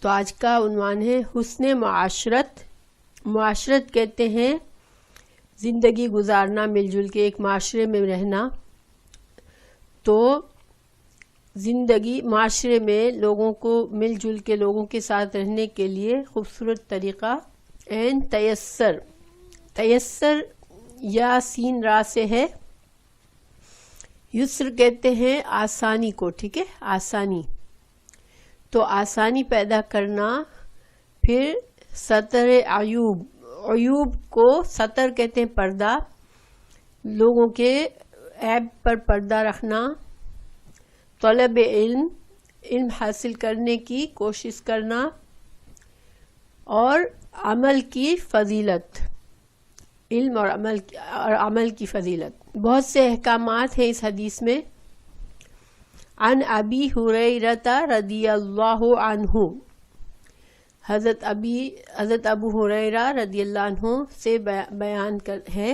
تو آج کا عنوان ہے حسن معاشرت. معاشرت کہتے ہیں زندگی گزارنا، مل جل کے ایک معاشرے میں رہنا. تو معاشرے میں لوگوں کو مل جل کے لوگوں کے ساتھ رہنے کے لیے خوبصورت طریقہ تیسر یا سین را سے ہے. یسر کہتے ہیں آسانی کو، ٹھیک ہے، آسانی. تو آسانی پیدا کرنا. پھر ستر عیوب کو ستر کہتے ہیں پردہ، لوگوں کے عیب پر پردہ رکھنا. طلب علم حاصل کرنے کی کوشش کرنا. اور عمل کی فضیلت، علم اور عمل کی فضیلت. بہت سے احکامات ہیں اس حدیث میں. عن ابی ہریرہ رضی اللہ عنہ، حضرت ابو ہریرہ رضی اللہ عنہ سے بیان ہے.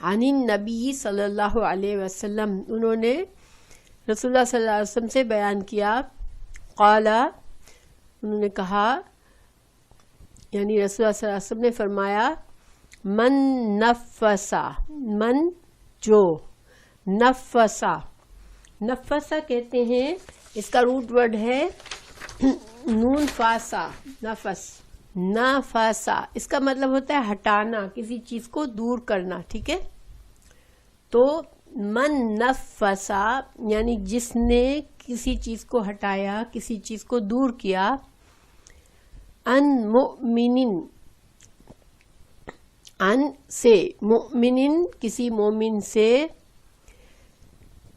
عن النبی صلی اللہ علیہ وسلم، انہوں نے رسول اللہ صلی اللہ علیہ وسلم سے بیان کیا. قال، انہوں نے کہا، یعنی رسول اللہ صلی اللہ علیہ وسلم نے فرمایا، من جو نفسا کہتے ہیں، اس کا روٹ ورڈ ہے نون فاسا، نفسا. اس کا مطلب ہوتا ہے ہٹانا، کسی چیز کو دور کرنا، ٹھیک ہے. تو من نفسا یعنی جس نے کسی چیز کو ہٹایا، کسی چیز کو دور کیا. سے مؤمن کسی مومن سے.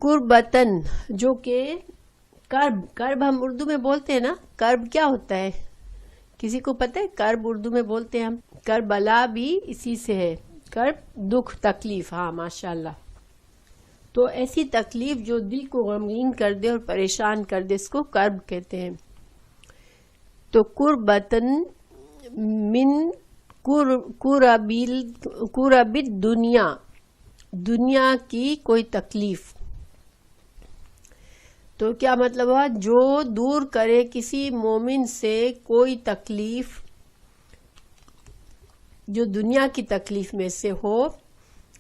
کربتن جو کہ کرب ہم اردو میں بولتے ہیں نا. کرب کیا ہوتا ہے؟ کسی کو پتہ ہے؟ کرب اردو میں بولتے ہیں ہم. کربلا بھی اسی سے ہے. کرب دکھ، تکلیف. ہاں ماشاءاللہ. تو ایسی تکلیف جو دل کو غمگین کر دے اور پریشان کر دے، اس کو کرب کہتے ہیں. تو کربتن من کرب دنیا کی کوئی تکلیف. تو کیا مطلب ہوا؟ جو دور کرے کسی مومن سے کوئی تکلیف جو دنیا کی تکلیف میں سے ہو،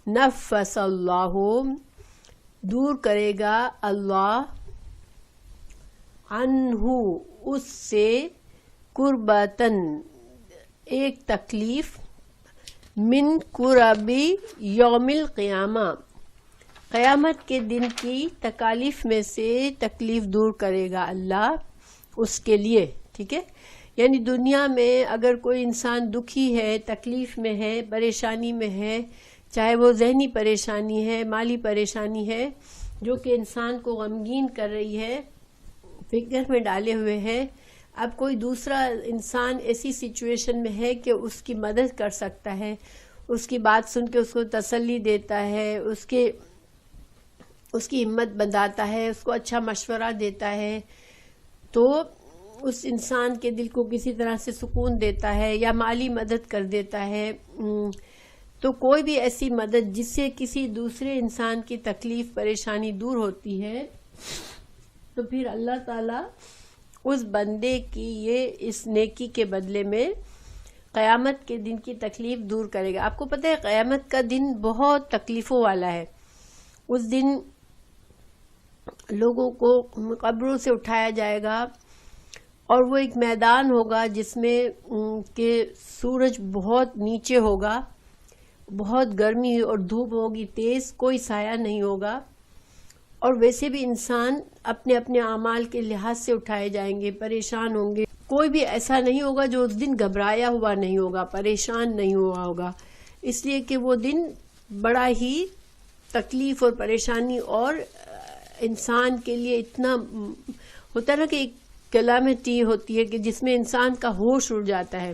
نفس اللہ، دور کرے گا اللہ، عنہ اس سے، کربتن ایک تکلیف، من کربی یوم القیامہ، قیامت کے دن کی تکالیف میں سے تکلیف دور کرے گا اللہ اس کے لیے، ٹھیک ہے. یعنی دنیا میں اگر کوئی انسان دکھی ہے، تکلیف میں ہے، پریشانی میں ہے، چاہے وہ ذہنی پریشانی ہے، مالی پریشانی ہے، جو کہ انسان کو غمگین کر رہی ہے، فکر میں ڈالے ہوئے ہے. اب کوئی دوسرا انسان ایسی سچویشن میں ہے کہ اس کی مدد کر سکتا ہے، اس کی بات سن کے اس کو تسلی دیتا ہے، اس کی ہمت بندھاتا ہے، اس کو اچھا مشورہ دیتا ہے، تو اس انسان کے دل کو کسی طرح سے سکون دیتا ہے یا مالی مدد کر دیتا ہے. تو کوئی بھی ایسی مدد جس سے کسی دوسرے انسان کی تکلیف پریشانی دور ہوتی ہے، تو پھر اللہ تعالیٰ اس بندے کی اس نیکی کے بدلے میں قیامت کے دن کی تکلیف دور کرے گا. آپ کو پتہ ہے قیامت کا دن بہت تکلیفوں والا ہے. اس دن لوگوں کو قبروں سے اٹھایا جائے گا اور وہ ایک میدان ہوگا جس میں کہ سورج بہت نیچے ہوگا، بہت گرمی اور دھوپ ہوگی تیز، کوئی سایہ نہیں ہوگا. اور ویسے بھی انسان اپنے اپنے اعمال کے لحاظ سے اٹھائے جائیں گے، پریشان ہوں گے. کوئی بھی ایسا نہیں ہوگا جو اس دن گھبرایا ہوا نہیں ہوگا، پریشان نہیں ہوا ہوگا، اس لیے کہ وہ دن بڑا ہی تکلیف اور پریشانی اور انسان کے لیے اتنا ہوتا ہے نا کہ ایک کلامتی ہوتی ہے کہ جس میں انسان کا ہوش اڑ جاتا ہے.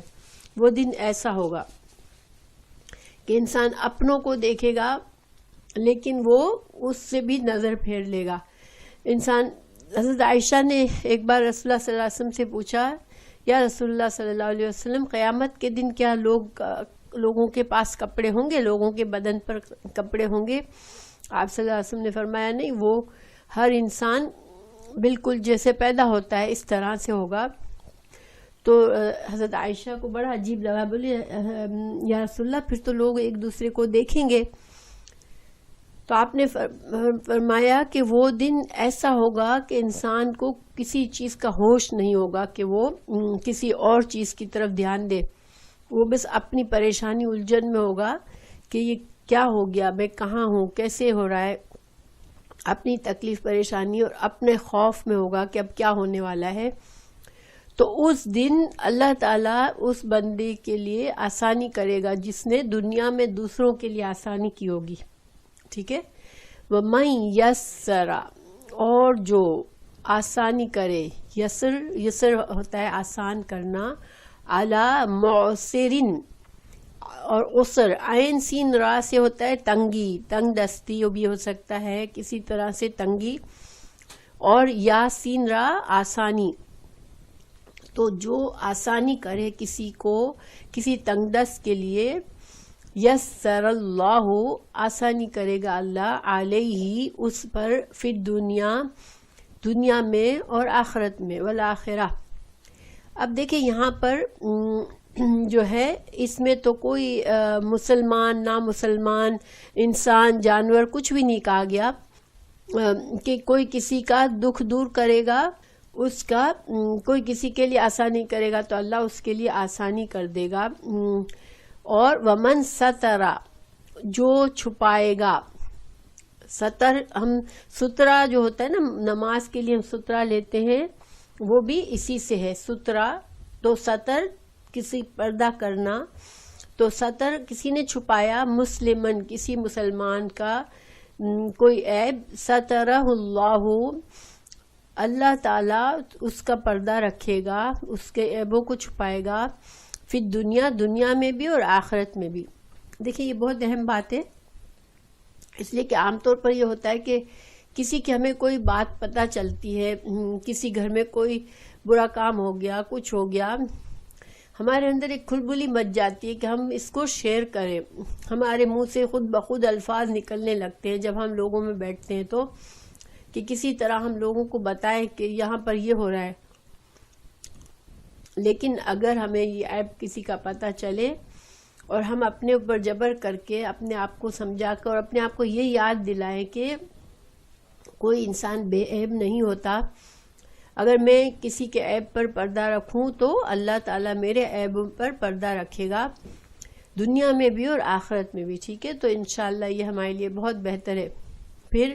وہ دن ایسا ہوگا کہ انسان اپنوں کو دیکھے گا لیکن وہ اس سے بھی نظر پھیر لے گا. انسان، حضرت عائشہ نے ایک بار رسول اللہ صلی اللہ علیہ وسلم سے پوچھا، یا رسول اللہ صلی اللہ علیہ وسلم، قیامت کے دن کیا لوگوں کے پاس کپڑے ہوں گے، لوگوں کے بدن پر کپڑے ہوں گے؟ آپ صلی اللہ علیہ وسلم نے فرمایا نہیں، وہ ہر انسان بالکل جیسے پیدا ہوتا ہے اس طرح سے ہوگا. تو حضرت عائشہ کو بڑا عجیب لگا، بولے یا رسول اللہ پھر تو لوگ ایک دوسرے کو دیکھیں گے. تو آپ نے فرمایا کہ وہ دن ایسا ہوگا کہ انسان کو کسی چیز کا ہوش نہیں ہوگا کہ وہ کسی اور چیز کی طرف دھیان دے. وہ بس اپنی پریشانی الجھن میں ہوگا کہ یہ کیا ہو گیا، میں کہاں ہوں، کیسے ہو رہا ہے، اپنی تکلیف پریشانی اور اپنے خوف میں ہوگا کہ اب کیا ہونے والا ہے. تو اس دن اللہ تعالیٰ اس بندے کے لیے آسانی کرے گا جس نے دنیا میں دوسروں کے لیے آسانی کی ہوگی. ٹھیک ہے. وَمَن یسر، اور جو آسانی کرے، یسر ہوتا ہے آسان کرنا، علی معسرن، اور عسر عین سین را سے ہوتا ہے تنگی، تنگ دستی بھی ہو سکتا ہے کسی طرح سے تنگی، اور یا سین را آسانی. تو جو آسانی کرے کسی کو کسی تنگ دست کے لیے، یسر اللہ، آسانی کرے گا اللہ، علیہ اس پر، فی دنیا میں اور آخرت میں، والآخرہ. اب دیکھیں یہاں پر جو ہے اس میں تو کوئی مسلمان نا مسلمان، انسان جانور کچھ بھی نہیں کہا گیا کہ کوئی کسی کا دکھ دور کرے گا، اس کا کوئی کسی کے لیے آسانی کرے گا تو اللہ اس کے لیے آسانی کر دے گا. اور ومن سترا، جو چھپائے گا. سترا جو ہوتا ہے نا، نماز کے لیے ہم سترا لیتے ہیں، وہ بھی اسی سے ہے سترا. تو ستر کسی پردہ کرنا، تو ستر کسی نے چھپایا، مسلمن کسی مسلمان کا کوئی عیب، سترہ اللہ، اللہ تعالیٰ اس کا پردہ رکھے گا، اس کے عیبوں کو چھپائے گا، فی دنیا میں بھی اور آخرت میں بھی. دیکھیں یہ بہت اہم بات ہے، اس لیے کہ عام طور پر یہ ہوتا ہے کہ کسی کی ہمیں کوئی بات پتہ چلتی ہے، کسی گھر میں کوئی برا کام ہو گیا، کچھ ہو گیا، ہمارے اندر ایک کھلبلی مچ جاتی ہے کہ ہم اس کو شیئر کریں. ہمارے منہ سے خود بخود الفاظ نکلنے لگتے ہیں جب ہم لوگوں میں بیٹھتے ہیں تو، کہ کسی طرح ہم لوگوں کو بتائیں کہ یہاں پر یہ ہو رہا ہے. لیکن اگر ہمیں یہ عیب کسی کا پتہ چلے اور ہم اپنے اوپر جبر کر کے اپنے آپ کو سمجھا کر اور اپنے آپ کو یہ یاد دلائیں کہ کوئی انسان بے عیب نہیں ہوتا، اگر میں کسی کے عیب پر پردہ رکھوں تو اللہ تعالیٰ میرے عیب پر پردہ رکھے گا، دنیا میں بھی اور آخرت میں بھی. ٹھیک ہے. تو انشاءاللہ یہ ہمارے لیے بہت بہتر ہے. پھر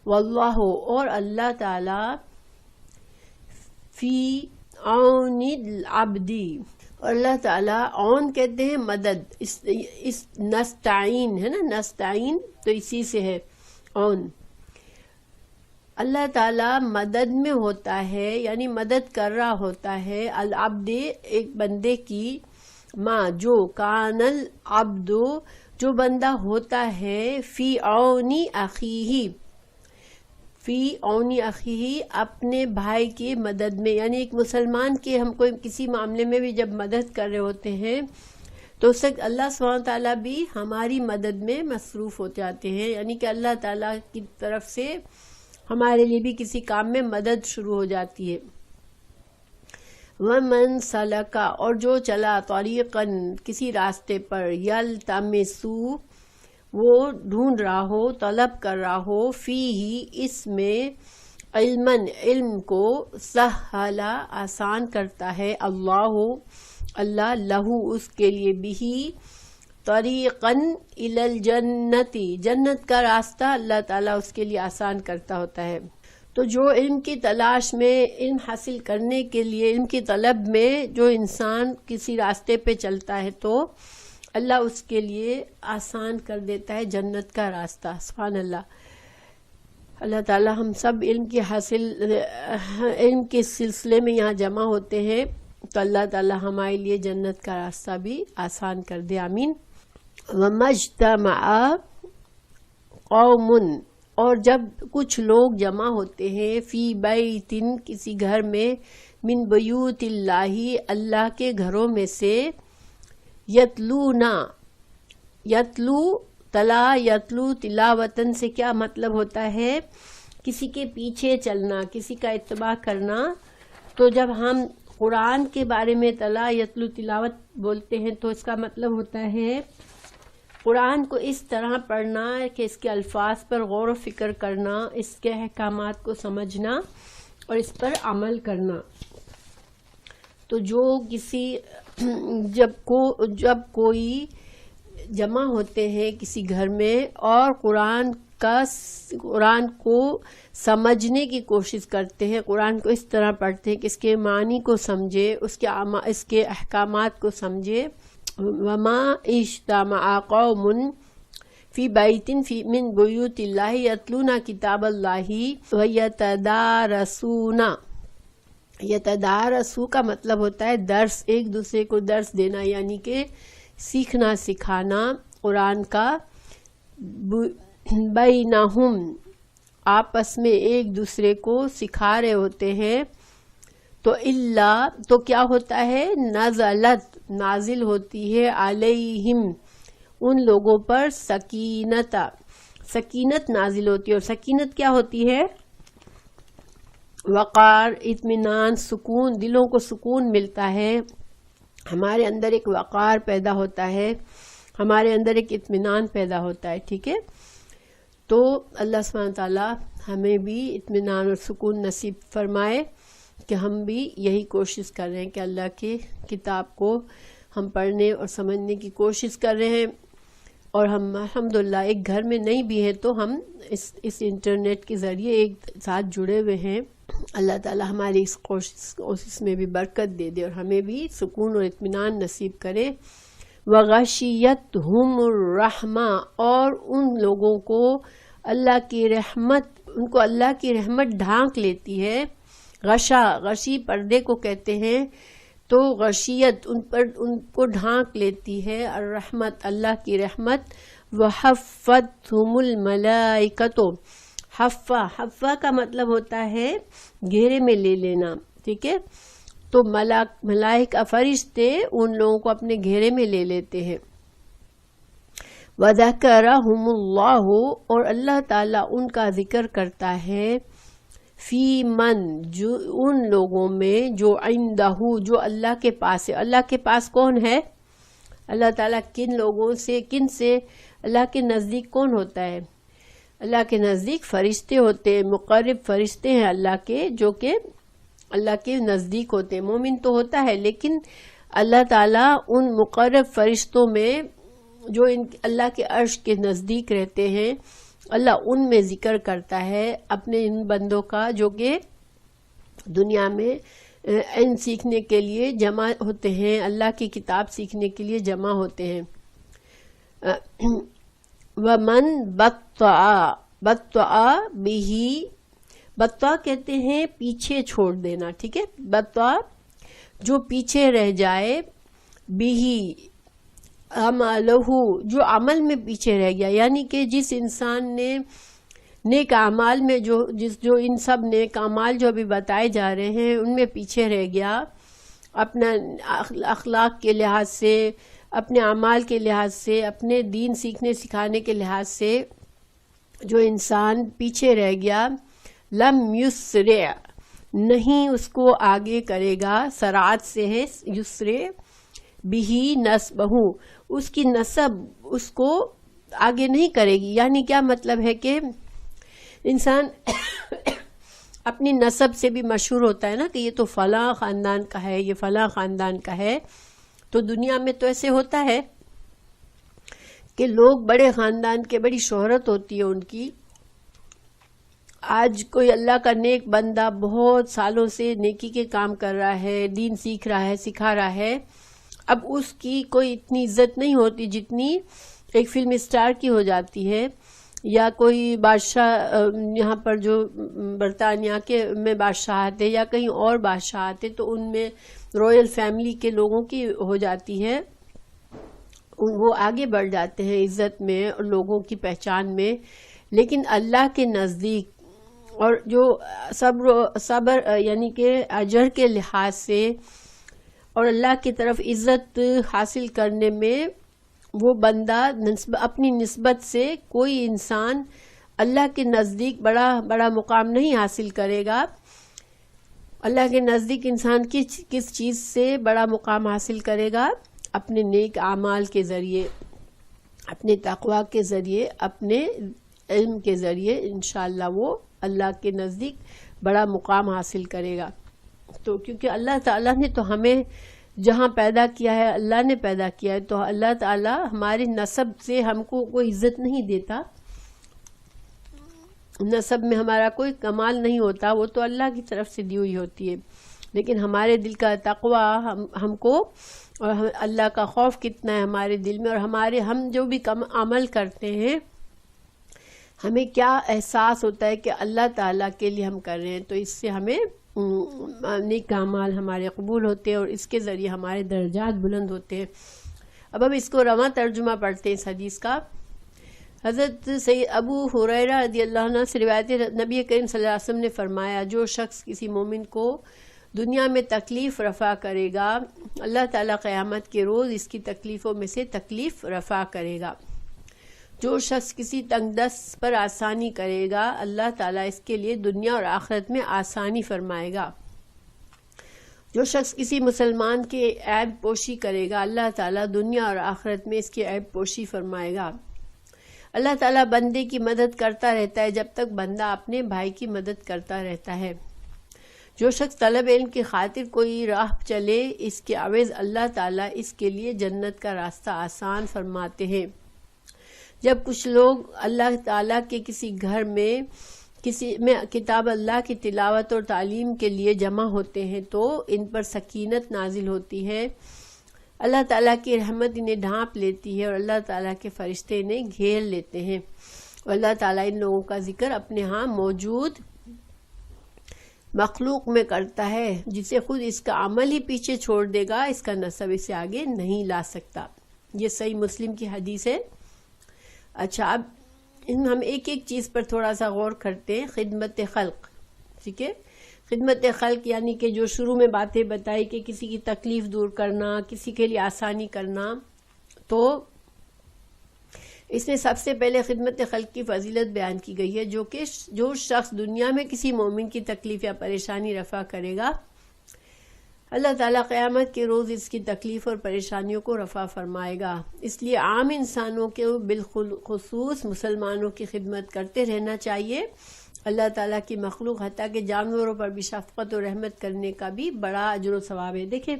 واللہ، اور اللہ تعالیٰ، فی عون العبد، اور اللہ تعالیٰ عون کہتے ہیں مدد، اس نستعین ہے نا، نستعین تو اسی سے ہے عون. اللہ تعالیٰ مدد میں ہوتا ہے، یعنی مدد کر رہا ہوتا ہے، العبد ایک بندے کی، ماں جو، کان العبد جو بندہ ہوتا ہے، فی عونی اخیہ، فی عونی اخیہ اپنے بھائی کی مدد میں. یعنی ایک مسلمان کے ہم کوئی کسی معاملے میں بھی جب مدد کر رہے ہوتے ہیں تو اس سے اللہ سبحانہ تعالیٰ بھی ہماری مدد میں مصروف ہو جاتے ہیں، یعنی کہ اللہ تعالیٰ کی طرف سے ہمارے لیے بھی کسی کام میں مدد شروع ہو جاتی ہے. وَمَن سَلَكَ، اور جو چلا، طریقاً کسی راستے پر، یلتمسو وہ ڈھونڈ رہا ہو، طلب کر رہا ہو، فیہ اس میں، علماً علم کو، سہلا آسان کرتا ہے، اللہ لہو اس کے لیے، بھی طریقاً الی الجنت جنت کا راستہ اللہ تعالیٰ اس کے لیے آسان کرتا ہوتا ہے. تو جو علم کی تلاش میں، علم حاصل کرنے کے لیے، علم کی طلب میں جو انسان کسی راستے پہ چلتا ہے تو اللہ اس کے لیے آسان کر دیتا ہے جنت کا راستہ. سبحان اللہ. اللہ تعالیٰ ہم سب علم کے سلسلے میں یہاں جمع ہوتے ہیں تو اللہ تعالیٰ ہمارے لیے جنت کا راستہ بھی آسان کر دے. آمین. وَمَجْتَمَعَ قَوْمٌ، اور جب کچھ لوگ جمع ہوتے ہیں، فی بیت کسی گھر میں، من بیوت اللہ اللہ کے گھروں میں سے، یتلونا، یتلو تلا، یتلو تلاوتن سے کیا مطلب ہوتا ہے؟ کسی کے پیچھے چلنا، کسی کا اتباع کرنا. تو جب ہم قرآن کے بارے میں تلا یتلو تلاوت بولتے ہیں تو اس کا مطلب ہوتا ہے قرآن کو اس طرح پڑھنا کہ اس کے الفاظ پر غور و فکر کرنا، اس کے احکامات کو سمجھنا اور اس پر عمل کرنا۔ تو جو کسی جب کوئی جمع ہوتے ہیں کسی گھر میں اور قرآن کو سمجھنے کی کوشش کرتے ہیں، قرآن کو اس طرح پڑھتے ہیں کہ اس کے معنی کو سمجھے، اس کے احکامات کو سمجھے۔ وما اجتمع قوم فی بیت من بیوت اللہ یتلون کتاب اللہ ویتدارسون۔ یتدارسو کا مطلب ہوتا ہے درس، ایک دوسرے کو درس دینا، یعنی کہ سیکھنا سکھانا قرآن کا۔ بینہم، آپس میں ایک دوسرے کو سکھا رہے ہوتے ہیں۔ تو کیا ہوتا ہے؟ نزلت، نازل ہوتی ہے، علیہم، ان لوگوں پر، سکینت نازل ہوتی ہے۔ اور سکینت کیا ہوتی ہے؟ وقار، اطمینان، سکون، دلوں کو سکون ملتا ہے، ہمارے اندر ایک وقار پیدا ہوتا ہے، ہمارے اندر ایک اطمینان پیدا ہوتا ہے، ٹھیک ہے؟ تو اللہ سبحانہ تعالیٰ ہمیں بھی اطمینان اور سکون نصیب فرمائے کہ ہم بھی یہی کوشش کر رہے ہیں کہ اللہ کی کتاب کو ہم پڑھنے اور سمجھنے کی کوشش کر رہے ہیں، اور ہم الحمدللہ ایک گھر میں نہیں بھی ہیں تو ہم اس انٹرنیٹ کے ذریعے ایک ساتھ جڑے ہوئے ہیں۔ اللہ تعالیٰ ہماری اس کوشش میں بھی برکت دے دے اور ہمیں بھی سکون اور اطمینان نصیب کرے۔ وغشیتہم الرحمہ، اور ان لوگوں کو اللہ کی رحمت ڈھانک لیتی ہے۔ غشی پردے کو کہتے ہیں، تو غشیت ان کو ڈھانک لیتی ہے، الرحمت، اللہ کی رحمت۔ وحفتہم الملائکۃ، حفہ کا مطلب ہوتا ہے گھیرے میں لے لینا، ٹھیک ہے؟ تو ملائکہ فرشتے ان لوگوں کو اپنے گھیرے میں لے لیتے ہیں۔ وذکرہم اللہ، اور اللہ تعالیٰ ان کا ذکر کرتا ہے، فی من، جو ان لوگوں میں، جو عندہ، جو اللہ کے پاس ہے۔ اللہ کے پاس کون ہے؟ اللہ تعالیٰ کن سے اللہ کے نزدیک کون ہوتا ہے؟ اللہ کے نزدیک فرشتے ہوتے ہیں، مقرب فرشتے ہیں اللہ کے، جو کہ اللہ کے نزدیک ہوتے ہیں۔ مومن تو ہوتا ہے، لیکن اللہ تعالیٰ ان مقرب فرشتوں میں جو اللہ کے عرش کے نزدیک رہتے ہیں، اللہ ان میں ذکر کرتا ہے اپنے ان بندوں کا جو کہ دنیا میں علم سیکھنے کے لیے جمع ہوتے ہیں، اللہ کی کتاب سیکھنے کے لیے جمع ہوتے ہیں۔ ومن بطأ بہ، بطأ کہتے ہیں پیچھے چھوڑ دینا، ٹھیک ہے؟ بطأ جو پیچھے رہ جائے، بہ عملہ، جو عمل میں پیچھے رہ گیا، یعنی کہ جس انسان نے نیک اعمال میں جو ان سب نیک اعمال جو ابھی بتائے جا رہے ہیں ان میں پیچھے رہ گیا، اپنا اخلاق کے لحاظ سے، اپنے اعمال کے لحاظ سے، اپنے دین سیکھنے سکھانے کے لحاظ سے جو انسان پیچھے رہ گیا، لم یسرع، نہیں اس کو آگے کرے گا، سرعت سے ہے یسرع، بہ نسبہ، اس کی نسب اس کو آگے نہیں کرے گی۔ یعنی کیا مطلب ہے کہ انسان اپنی نسب سے بھی مشہور ہوتا ہے نا کہ یہ تو فلاں خاندان کا ہے، یہ فلاں خاندان کا ہے۔ تو دنیا میں تو ایسے ہوتا ہے کہ لوگ بڑے خاندان کے، بڑی شہرت ہوتی ہے ان کی۔ آج کوئی اللہ کا نیک بندہ بہت سالوں سے نیکی کے کام کر رہا ہے، دین سیکھ رہا ہے، سکھا رہا ہے، اب اس کی کوئی اتنی عزت نہیں ہوتی جتنی ایک فلم اسٹار کی ہو جاتی ہے، یا کوئی بادشاہ، یہاں پر جو برطانیہ کے میں بادشاہ آتے یا کہیں اور بادشاہ آتے تو ان میں رائل فیملی کے لوگوں کی ہو جاتی ہے، وہ آگے بڑھ جاتے ہیں عزت میں اور لوگوں کی پہچان میں۔ لیکن اللہ کے نزدیک اور جو صبر یعنی کہ اجر کے لحاظ سے اور اللہ کی طرف عزت حاصل کرنے میں، وہ بندہ اپنی نسبت سے کوئی انسان اللہ کے نزدیک بڑا مقام نہیں حاصل کرے گا، اللہ کے نزدیک انسان کس چیز سے بڑا مقام حاصل کرے گا؟ اپنے نیک اعمال کے ذریعے، اپنے تقوی کے ذریعے، اپنے علم کے ذریعے انشاءاللہ وہ اللہ کے نزدیک بڑا مقام حاصل کرے گا۔ تو کیونکہ اللہ تعالیٰ نے تو ہمیں جہاں پیدا کیا ہے، اللہ نے پیدا کیا ہے، تو اللہ تعالیٰ ہمارے نسب سے ہم کو کوئی عزت نہیں دیتا، نسب میں ہمارا کوئی کمال نہیں ہوتا، وہ تو اللہ کی طرف سے دی ہوئی ہوتی ہے، لیکن ہمارے دل کا تقوی ہم کو، اور اللہ کا خوف کتنا ہے ہمارے دل میں، اور ہم جو بھی عمل کرتے ہیں ہمیں کیا احساس ہوتا ہے کہ اللہ تعالیٰ کے لیے ہم کر رہے ہیں، تو اس سے ہمیں نیک اعمال ہمارے قبول ہوتے ہیں اور اس کے ذریعے ہمارے درجات بلند ہوتے ہیں۔ اب ہم اس کو رواں ترجمہ پڑھتے ہیں اس حدیث کا۔ حضرت سید ابو ہریرہ رضی اللہ عنہ سے روایت ہے، نبی کریم صلی اللہ علیہ وسلم نے فرمایا، جو شخص کسی مومن کو دنیا میں تکلیف رفع کرے گا، اللہ تعالیٰ قیامت کے روز اس کی تکلیفوں میں سے تکلیف رفع کرے گا۔ جو شخص کسی تنگ دست پر آسانی کرے گا، اللہ تعالیٰ اس کے لیے دنیا اور آخرت میں آسانی فرمائے گا۔ جو شخص کسی مسلمان کے عیب پوشی کرے گا، اللہ تعالیٰ دنیا اور آخرت میں اس کی عیب پوشی فرمائے گا۔ اللہ تعالیٰ بندے کی مدد کرتا رہتا ہے جب تک بندہ اپنے بھائی کی مدد کرتا رہتا ہے۔ جو شخص طلب علم کی خاطر کوئی راہ چلے، اس کے عوض اللہ تعالیٰ اس کے لیے جنت کا راستہ آسان فرماتے ہیں۔ جب کچھ لوگ اللہ تعالیٰ کے کسی گھر میں کتاب اللہ کی تلاوت اور تعلیم کے لیے جمع ہوتے ہیں تو ان پر سکینت نازل ہوتی ہے، اللہ تعالیٰ کی رحمت انہیں ڈھانپ لیتی ہے اور اللہ تعالیٰ کے فرشتے انہیں گھیر لیتے ہیں، اور اللہ تعالیٰ ان لوگوں کا ذکر اپنے ہاں موجود مخلوق میں کرتا ہے، جسے خود اس کا عمل ہی پیچھے چھوڑ دے گا، اس کا نسب اسے آگے نہیں لا سکتا۔ یہ صحیح مسلم کی حدیث ہے۔ اچھا، اب ہم ایک ایک چیز پر تھوڑا سا غور کرتے ہیں۔ خدمت خلق، ٹھیک ہے، خدمت خلق یعنی کہ جو شروع میں باتیں بتائی کہ کسی کی تکلیف دور کرنا، کسی کے لیے آسانی کرنا، تو اس میں سب سے پہلے خدمت خلق کی فضیلت بیان کی گئی ہے، جو شخص دنیا میں کسی مومن کی تکلیف یا پریشانی رفع کرے گا، اللہ تعالیٰ قیامت کے روز اس کی تکلیف اور پریشانیوں کو رفع فرمائے گا۔ اس لیے عام انسانوں کے بالخصوص مسلمانوں کی خدمت کرتے رہنا چاہیے۔ اللہ تعالیٰ کی مخلوق حتیٰ کہ جانوروں پر بھی شفقت اور رحمت کرنے کا بھی بڑا اجر و ثواب ہے۔ دیکھیں،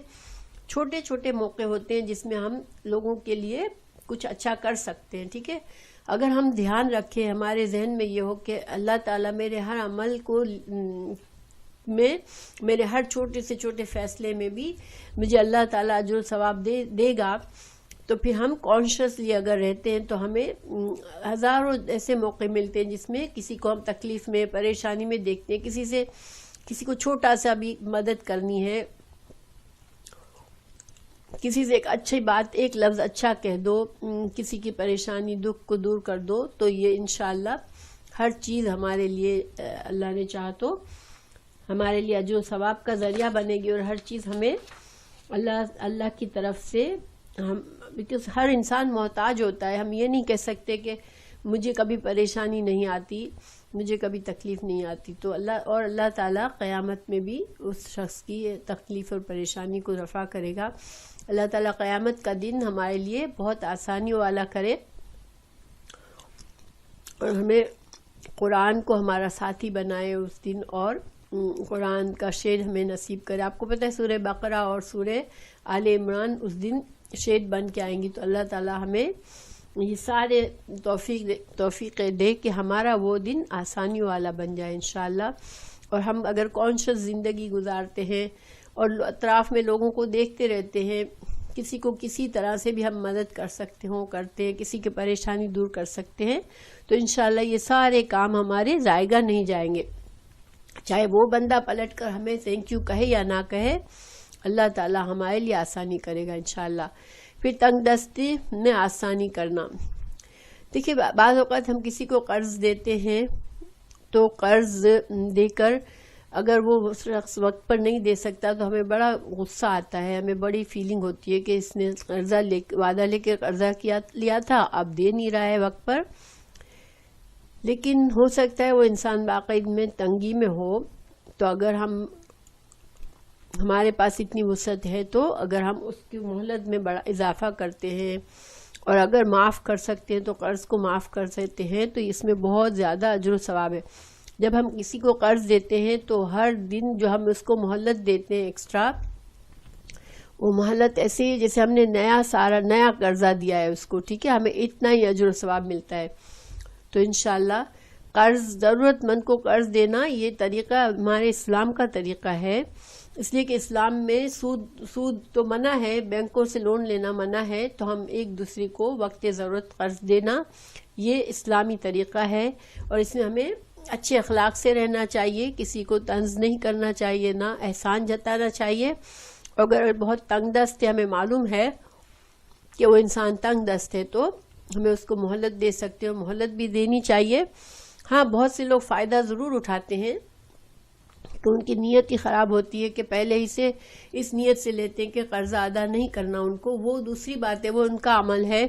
چھوٹے چھوٹے موقع ہوتے ہیں جس میں ہم لوگوں کے لیے کچھ اچھا کر سکتے ہیں، ٹھیک ہے۔ اگر ہم دھیان رکھیں، ہمارے ذہن میں یہ ہو کہ اللہ تعالیٰ میرے ہر عمل کو میرے ہر چھوٹے سے چھوٹے فیصلے میں بھی مجھے اللہ تعالیٰ اجر و ثواب دے گا، تو پھر ہم کانشیسلی اگر رہتے ہیں تو ہمیں ہزاروں ایسے موقع ملتے ہیں جس میں کسی کو ہم تکلیف میں، پریشانی میں دیکھتے ہیں، کسی کو چھوٹا سا بھی مدد کرنی ہے، کسی سے ایک اچھی بات، ایک لفظ اچھا کہہ دو، کسی کی پریشانی دکھ کو دور کر دو، تو یہ انشاءاللہ ہر چیز ہمارے لیے اللہ نے چاہا تو ہمارے لیے اجر و ثواب کا ذریعہ بنے گی، اور ہر چیز ہمیں اللہ کی طرف سے بیکاز ہر انسان محتاج ہوتا ہے۔ ہم یہ نہیں کہہ سکتے کہ مجھے کبھی پریشانی نہیں آتی، مجھے کبھی تکلیف نہیں آتی، تو اللہ تعالیٰ قیامت میں بھی اس شخص کی تکلیف اور پریشانی کو رفع کرے گا۔ اللہ تعالیٰ قیامت کا دن ہمارے لیے بہت آسانی والا کرے، اور ہمیں قرآن کو ہمارا ساتھی بنائے اس دن، اور قرآن کا شیڈ ہمیں نصیب کرے۔ آپ کو پتہ ہے سورہ بقرہ اور سورہ آل عمران اس دن شیڈ بن کے آئیں گی، تو اللہ تعالیٰ ہمیں یہ سارے توفیق دے کہ ہمارا وہ دن آسانی والا بن جائے انشاءاللہ۔ اور ہم اگر کانشیس زندگی گزارتے ہیں اور اطراف میں لوگوں کو دیکھتے رہتے ہیں، کسی کو کسی طرح سے بھی ہم مدد کر سکتے ہوں کرتے ہیں، کسی کی پریشانی دور کر سکتے ہیں، تو انشاءاللہ یہ سارے کام ہمارے ضائع نہیں جائیں گے۔ چاہے وہ بندہ پلٹ کر ہمیں تھینک یو کہے یا نہ کہے، اللہ تعالیٰ ہمارے لیے آسانی کرے گا انشاءاللہ۔ پھر تنگ دستی میں آسانی کرنا، دیکھیے بعض اوقات ہم کسی کو قرض دیتے ہیں تو قرض دے کر اگر وہ شخص وقت پر نہیں دے سکتا تو ہمیں بڑا غصہ آتا ہے، ہمیں بڑی فیلنگ ہوتی ہے کہ اس نے وعدہ لے کے قرضہ لیا تھا، اب دے نہیں رہا ہے وقت پر۔ لیکن ہو سکتا ہے وہ انسان واقعی میں تنگی میں ہو، تو اگر ہم ہمارے پاس اتنی وسعت ہے تو اگر ہم اس کی مہلت میں بڑا اضافہ کرتے ہیں اور اگر معاف کر سکتے ہیں تو قرض کو معاف کر سکتے ہیں تو اس میں بہت زیادہ اجر و ثواب ہے. جب ہم کسی کو قرض دیتے ہیں تو ہر دن جو ہم اس کو مہلت دیتے ہیں ایکسٹرا، وہ مہلت ایسے ہی جیسے ہم نے نیا قرضہ دیا ہے اس کو، ٹھیک ہے، ہمیں اتنا ہی اجر و ثواب ملتا ہے. تو انشاءاللہ ضرورت مند کو قرض دینا یہ طریقہ ہمارے اسلام کا طریقہ ہے، اس لیے کہ اسلام میں سود تو منع ہے، بینکوں سے لون لینا منع ہے، تو ہم ایک دوسرے کو وقت ضرورت قرض دینا یہ اسلامی طریقہ ہے. اور اس میں ہمیں اچھے اخلاق سے رہنا چاہیے، کسی کو طنز نہیں کرنا چاہیے، نہ احسان جتانا چاہیے. اگر بہت تنگ دست ہے، ہمیں معلوم ہے کہ وہ انسان تنگ دست ہے، تو ہمیں اس کو مہلت دے سکتے ہیں، مہلت بھی دینی چاہیے. ہاں بہت سے لوگ فائدہ ضرور اٹھاتے ہیں کہ ان کی نیت ہی خراب ہوتی ہے کہ پہلے ہی سے اس نیت سے لیتے ہیں کہ قرضہ ادا نہیں کرنا ان کو، وہ دوسری بات ہے، وہ ان کا عمل ہے.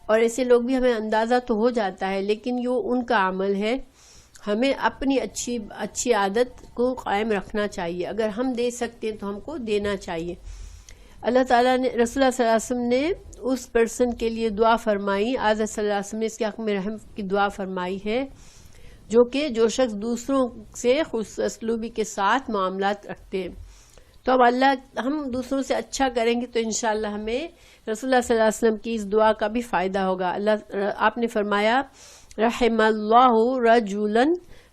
اور ایسے لوگ بھی ہمیں اندازہ تو ہو جاتا ہے لیکن یہ ان کا عمل ہے. ہمیں اپنی اچھی عادت کو قائم رکھنا چاہیے، اگر ہم دے سکتے ہیں تو ہم کو دینا چاہیے. اللہ تعالیٰ نے رسول اللہ صلی اللہ علیہ وسلم نے اس پرسن کے لیے دعا فرمائی، آج صلی اللہ علیہ وسلم نے اس کے حق میں رحم کی دعا فرمائی ہے، جو شخص دوسروں سے خوش اسلوبی کے ساتھ معاملات رکھتے ہیں. تو اب ہم دوسروں سے اچھا کریں گے تو انشاءاللہ ہمیں رسول اللہ صلی اللہ علیہ وسلم کی اس دعا کا بھی فائدہ ہوگا. آپ نے فرمایا رحم اللہ رجلا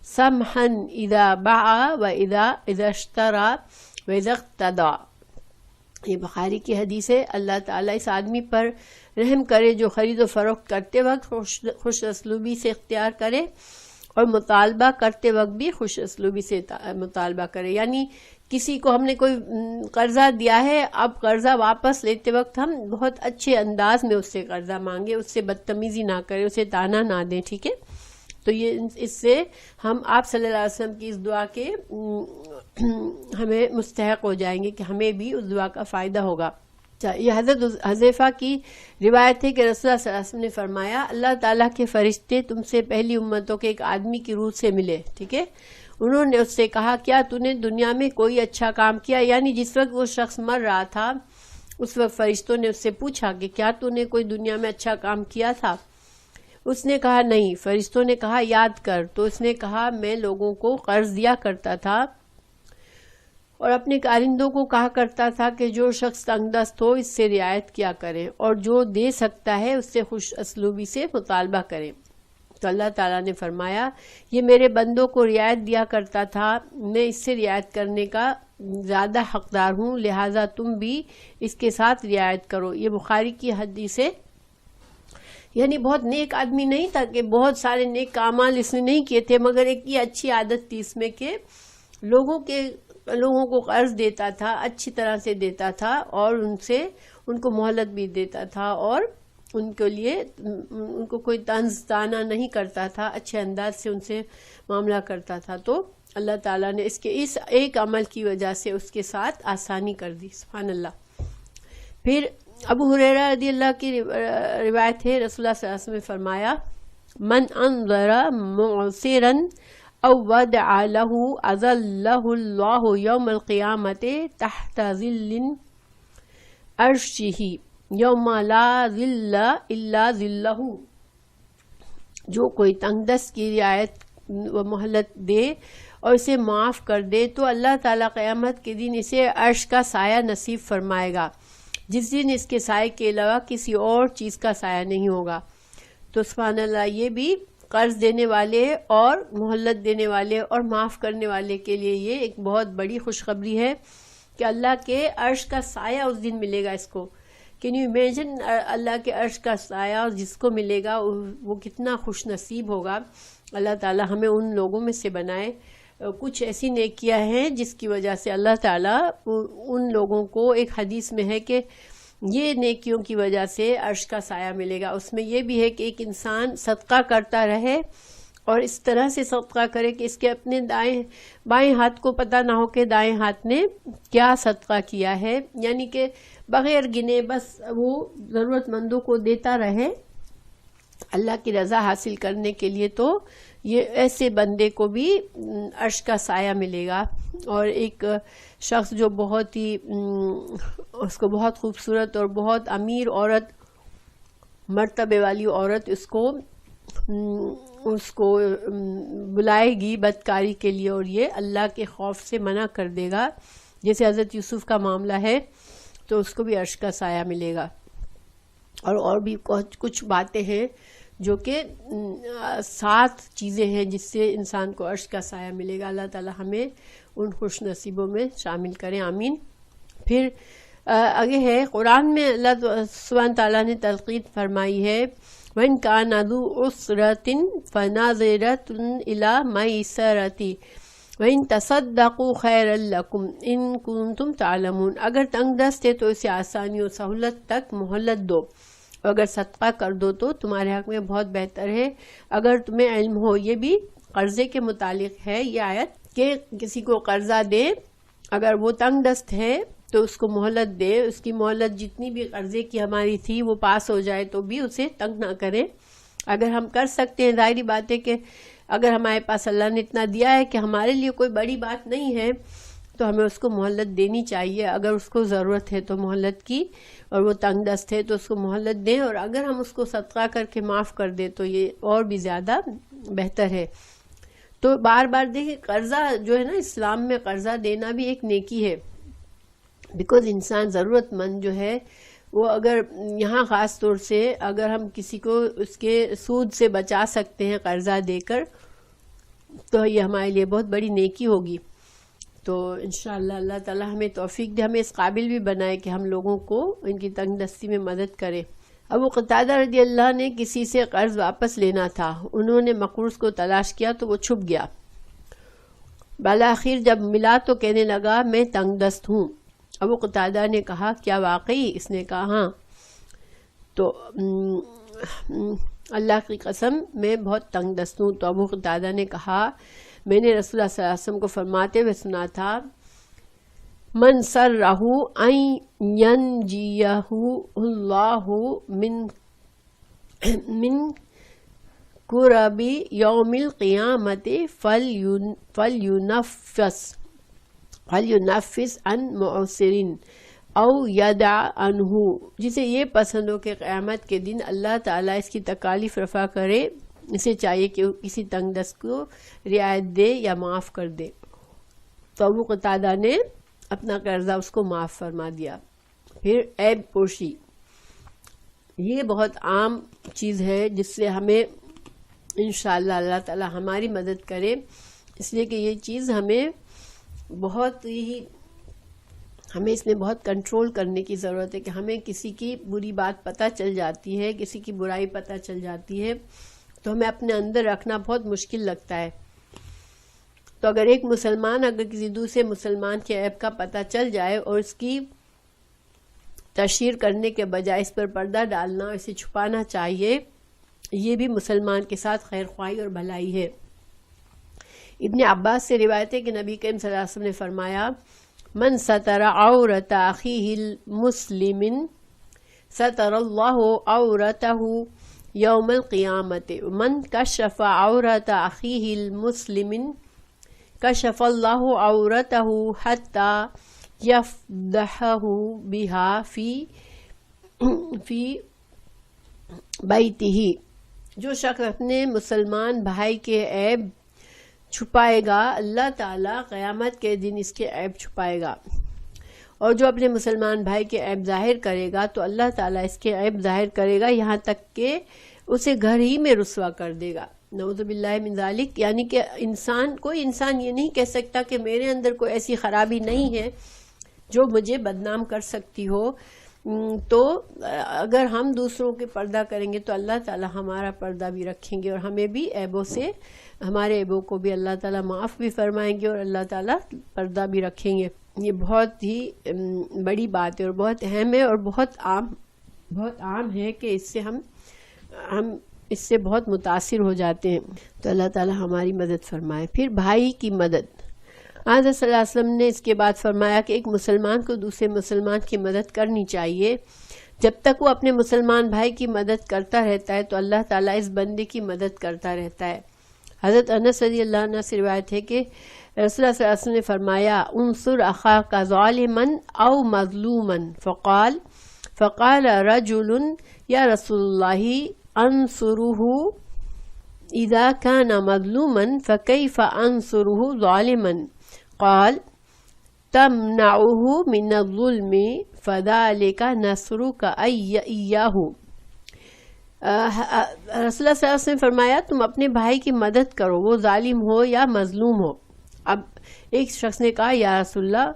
سمحا اذا باع و اذا اشترى و اذا اقتدى. یہ بخاری کی حدیث ہے. اللہ تعالیٰ اس آدمی پر رحم کرے جو خرید و فروخت کرتے وقت خوش اسلوبی سے اختیار کرے اور مطالبہ کرتے وقت بھی خوش اسلوبی سے مطالبہ کرے. یعنی کسی کو ہم نے کوئی قرضہ دیا ہے، اب قرضہ واپس لیتے وقت ہم بہت اچھے انداز میں اس سے قرضہ مانگے، اس سے بدتمیزی نہ کرے، اسے تانا نہ دیں، ٹھیک ہے. تو یہ اس سے ہم آپ صلی اللہ علیہ وسلم کی اس دعا کے ہمیں مستحق ہو جائیں گے کہ ہمیں بھی اس دعا کا فائدہ ہوگا. یہ حضرت حذیفہ کی روایت ہے کہ رسول اللہ صلی اللہ علیہ وسلم نے فرمایا اللہ تعالیٰ کے فرشتے تم سے پہلی امتوں کے ایک آدمی کی روح سے ملے، ٹھیک ہے. انہوں نے اس سے کہا کیا تو نے دنیا میں کوئی اچھا کام کیا؟ یعنی جس وقت وہ شخص مر رہا تھا اس وقت فرشتوں نے اس سے پوچھا کہ کیا تو نے کوئی دنیا میں اچھا کام کیا تھا؟ اس نے کہا نہیں. فرشتوں نے کہا یاد کر. تو اس نے کہا میں لوگوں کو قرض دیا کرتا تھا اور اپنے کارندوں کو کہا کرتا تھا کہ جو شخص تنگ دست ہو اس سے رعایت کیا کریں اور جو دے سکتا ہے اس سے خوش اسلوبی سے مطالبہ کریں. تو اللہ تعالیٰ نے فرمایا یہ میرے بندوں کو رعایت دیا کرتا تھا، میں اس سے رعایت کرنے کا زیادہ حقدار ہوں، لہٰذا تم بھی اس کے ساتھ رعایت کرو. یہ بخاری کی حدیث ہے. یعنی بہت نیک آدمی نہیں تھا کہ بہت سارے نیک اعمال اس نے نہیں کیے تھے، مگر ایک یہ اچھی عادت تھی اس میں کہ لوگوں کو قرض دیتا تھا، اچھی طرح سے دیتا تھا اور ان کو مہلت بھی دیتا تھا اور ان کو کوئی طنز طعنہ نہیں کرتا تھا، اچھے انداز سے ان سے معاملہ کرتا تھا. تو اللہ تعالیٰ نے اس ایک عمل کی وجہ سے اس کے ساتھ آسانی کر دی. سبحان اللہ. پھر ابو ہریرہ رضی اللہ کی روایت ہے، رسول اللہ صلی اللہ علیہ وسلم نے فرمایا من انظر معسرا او ودع له اذله اللہ یوم القیامت تحت ظل عرشہ یوم لا ظل الا ظلہ. جو کوئی تنگ دست کی رعایت و مہلت دے اور اسے معاف کر دے تو اللہ تعالیٰ قیامت کے دن اسے عرش کا سایہ نصیب فرمائے گا، جس دن اس کے سائے کے علاوہ کسی اور چیز کا سایہ نہیں ہوگا. تو سبحان اللہ، یہ بھی قرض دینے والے اور مہلت دینے والے اور معاف کرنے والے کے لیے یہ ایک بہت بڑی خوشخبری ہے کہ اللہ کے عرش کا سایہ اس دن ملے گا. اس کو کین یو امیجن، اللہ کے عرش کا سایہ جس کو ملے گا وہ کتنا خوش نصیب ہوگا. اللہ تعالیٰ ہمیں ان لوگوں میں سے بنائے. کچھ ایسی نیکیاں ہیں جس کی وجہ سے اللہ تعالیٰ ان لوگوں کو، ایک حدیث میں ہے کہ یہ نیکیوں کی وجہ سے عرش کا سایہ ملے گا. اس میں یہ بھی ہے کہ ایک انسان صدقہ کرتا رہے اور اس طرح سے صدقہ کرے کہ اس کے اپنے بائیں ہاتھ کو پتہ نہ ہو کہ دائیں ہاتھ نے کیا صدقہ کیا ہے، یعنی کہ بغیر گنے بس وہ ضرورت مندوں کو دیتا رہے اللہ کی رضا حاصل کرنے کے لیے. تو یہ ایسے بندے کو بھی عرش کا سایہ ملے گا. اور ایک شخص جو بہت ہی اس کو بہت خوبصورت اور بہت امیر عورت، مرتبے والی عورت اس کو بلائے گی بدکاری کے لیے، اور یہ اللہ کے خوف سے منع کر دے گا، جیسے حضرت یوسف کا معاملہ ہے، تو اس کو بھی عرش کا سایہ ملے گا. اور بھی کچھ باتیں ہیں جو کہ 7 چیزیں ہیں جس سے انسان کو عرش کا سایہ ملے گا. اللہ تعالی ہمیں ان خوش نصیبوں میں شامل کریں، آمین. پھر آگے ہے قرآن میں اللہ سبحانہ تعالیٰ نے تلقین فرمائی ہے وَإِن كَانَ ذُو عُسْرَةٍ فَنَظِرَةٌ إِلَى مَيْسَرَةٍ وَإِن تَصَدَّقُوا خَيْرًا لَكُمْ إِن كُنتُمْ تَعْلَمُونَ. اگر تنگ دست ہے تو اسے آسانی و سہولت تک مہلت دو، اور اگر صدقہ کر دو تو تمہارے حق میں بہت بہتر ہے اگر تمہیں علم ہو. یہ بھی قرضے کے متعلق ہے یہ آیت کہ کسی کو قرضہ دے، اگر وہ تنگ دست ہے تو اس کو مہلت دے، اس کی مہلت جتنی بھی قرضے کی ہماری تھی وہ پاس ہو جائے تو بھی اسے تنگ نہ کریں. اگر ہم کر سکتے ہیں، ظاہری بات ہے کہ اگر ہمارے پاس اللہ نے اتنا دیا ہے کہ ہمارے لیے کوئی بڑی بات نہیں ہے تو ہمیں اس کو مہلت دینی چاہیے. اگر اس کو ضرورت ہے تو مہلت کی، اور وہ تنگ دست ہے تو اس کو مہلت دیں، اور اگر ہم اس کو صدقہ کر کے معاف کر دیں تو یہ اور بھی زیادہ بہتر ہے. تو بار بار دیکھیں قرضہ جو ہے نا، اسلام میں قرضہ دینا بھی ایک نیکی ہے، بیکاز انسان ضرورت مند جو ہے وہ اگر یہاں خاص طور سے اگر ہم کسی کو اس کے سود سے بچا سکتے ہیں قرضہ دے کر تو یہ ہمارے لیے بہت بڑی نیکی ہوگی. تو انشاءاللہ اللہ تعالی ہمیں توفیق دے، ہمیں اس قابل بھی بنائے کہ ہم لوگوں کو ان کی تنگ دستی میں مدد کریں. ابو قتادہ رضی اللہ نے کسی سے قرض واپس لینا تھا، انہوں نے مقروض کو تلاش کیا تو وہ چھپ گیا. بالآخر جب ملا تو کہنے لگا میں تنگ دست ہوں. ابو قتادہ نے کہا کیا واقعی؟ اس نے کہا ہاں. تو اللہ کی قسم میں بہت تنگ دست ہوں. تو ابو قتادہ نے کہا میں نے رسول اللہ صلی اللہ علیہ وسلم کو فرماتے ہوئے سنا تھا من سرہ ان ینجیہ اللہ من کرب یوم القیامت فلیونفس عن معسر او یدع عنہ. جسے یہ پسند ہو کہ قیامت کے دن اللہ تعالیٰ اس کی تکالیف رفع کرے، اسے چاہیے کہ کسی تنگ دست کو رعایت دے یا معاف کر دے. تو ابو قتادہ نے اپنا قرضہ اس کو معاف فرما دیا. پھر عیب پوشی، یہ بہت عام چیز ہے جس سے ہمیں انشاءاللہ اللہ تعالی ہماری مدد کرے، اس لیے کہ یہ چیز ہمیں اس میں بہت کنٹرول کرنے کی ضرورت ہے کہ ہمیں کسی کی بری بات پتہ چل جاتی ہے، کسی کی برائی پتہ چل جاتی ہے تو ہمیں اپنے اندر رکھنا بہت مشکل لگتا ہے. تو اگر ایک مسلمان اگر کسی دوسرے مسلمان کے عیب کا پتہ چل جائے اور اس کی تشہیر کرنے کے بجائے اس پر پردہ ڈالنا، اسے چھپانا چاہیے، یہ بھی مسلمان کے ساتھ خیر خواہی اور بھلائی ہے. ابن عباس سے روایت ہے کہ نبی کریم صلی اللہ علیہ وسلم نے فرمایا من ستر عورت اخیہ المسلم ستر اللہ عورتہ یوم القیامت من کشف عورت اخیہ المسلم کشف اللہ عورتہ حتی یفضحہ بہا فی بیتہ. جو شخص اپنے مسلمان بھائی کے عیب چھپائے گا اللہ تعالیٰ قیامت کے دن اس کے عیب چھپائے گا، اور جو اپنے مسلمان بھائی کے عیب ظاہر کرے گا تو اللہ تعالیٰ اس کے عیب ظاہر کرے گا یہاں تک کہ اسے گھر ہی میں رسوا کر دے گا. نعوذ باللہ من ذالک. یعنی کہ کوئی انسان یہ نہیں کہہ سکتا کہ میرے اندر کوئی ایسی خرابی نہیں ہے جو مجھے بدنام کر سکتی ہو. تو اگر ہم دوسروں کے پردہ کریں گے تو اللہ تعالیٰ ہمارا پردہ بھی رکھیں گے، اور ہمیں بھی عیبوں سے، ہمارے عیبوں کو بھی اللہ تعالیٰ معاف بھی فرمائیں گے اور اللہ تعالیٰ پردہ بھی رکھیں گے. یہ بہت ہی بڑی بات ہے اور بہت اہم ہے اور بہت عام ہے کہ اس سے ہم اس سے بہت متاثر ہو جاتے ہیں. تو اللہ تعالیٰ ہماری مدد فرمائے. پھر بھائی کی مدد. حضرت صلی اللہ علیہ وسلم نے اس کے بعد فرمایا کہ ایک مسلمان کو دوسرے مسلمان کی مدد کرنی چاہیے. جب تک وہ اپنے مسلمان بھائی کی مدد کرتا رہتا ہے تو اللہ تعالیٰ اس بندے کی مدد کرتا رہتا ہے. حضرت انس رضی اللہ عنہ سے روایت ہے کہ رسول اللہ صلی اللہ علیہ وسلم نے فرمایا انصر اخاک ظالما او مظلوما فقال رجل یا رسول اللہ انصره اذا كان مظلوما فكيف انصره ظالما قال تمنعه من الظلم فذلك نصرك اياه. رسول اللہ صلی اللہ علیہ وسلم نے فرمایا تم اپنے بھائی کی مدد کرو وہ ظالم ہو یا مظلوم ہو. اب ایک شخص نے کہا یا رسول اللہ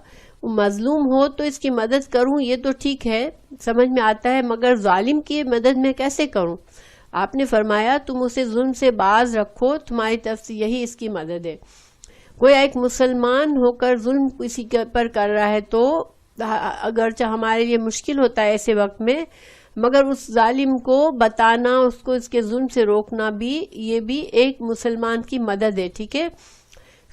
وہ مظلوم ہو تو اس کی مدد کروں یہ تو ٹھیک ہے سمجھ میں آتا ہے مگر ظالم کی مدد میں کیسے کروں؟ آپ نے فرمایا تم اسے ظلم سے باز رکھو تمہاری طرف سے یہی اس کی مدد ہے. کوئی ایک مسلمان ہو کر ظلم کسی پر کر رہا ہے تو اگرچہ ہمارے لیے مشکل ہوتا ہے ایسے وقت میں مگر اس ظالم کو بتانا اس کو اس کے ظلم سے روکنا بھی یہ بھی ایک مسلمان کی مدد ہے. ٹھیک ہے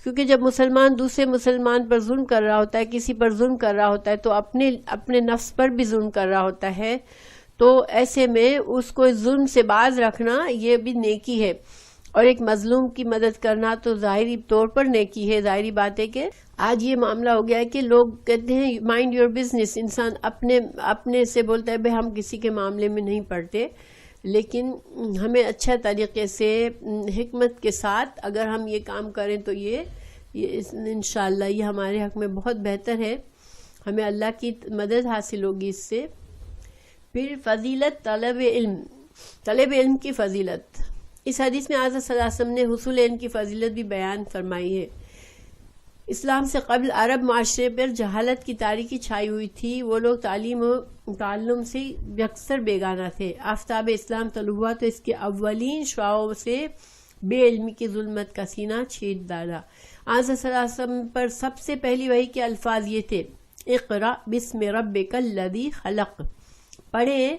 کیونکہ جب مسلمان دوسرے مسلمان پر ظلم کر رہا ہوتا ہے کسی پر ظلم کر رہا ہوتا ہے تو اپنے نفس پر بھی ظلم کر رہا ہوتا ہے تو ایسے میں اس کو ظلم سے باز رکھنا یہ بھی نیکی ہے اور ایک مظلوم کی مدد کرنا تو ظاہری طور پر نیکی ہے. ظاہری بات ہے کہ آج یہ معاملہ ہو گیا ہے کہ لوگ کہتے ہیں مائنڈ یور بزنس. انسان اپنے سے بولتا ہے بھائی ہم کسی کے معاملے میں نہیں پڑتے لیکن ہمیں اچھا طریقے سے حکمت کے ساتھ اگر ہم یہ کام کریں تو یہ انشاءاللہ یہ ہمارے حق میں بہت بہتر ہے ہمیں اللہ کی مدد حاصل ہوگی اس سے. پھر فضیلت طلب علم کی فضیلت. اس حدیث میں حضرت صلی اللہ علیہ وسلم نے حصول علم کی فضیلت بھی بیان فرمائی ہے. اسلام سے قبل عرب معاشرے پر جہالت کی تاریکی چھائی ہوئی تھی. وہ لوگ تعلیم و تعلم سے یکسر بیگانہ تھے. آفتاب اسلام طلوع ہوا تو اس کے اولین شعاعوں سے بے علمی کی ظلمت کا سینہ چھید ڈالا. حضرت صلی اللہ علیہ وسلم پر سب سے پہلی وحی کے الفاظ یہ تھے اقرأ بسم ربک الذی خلق. پڑھے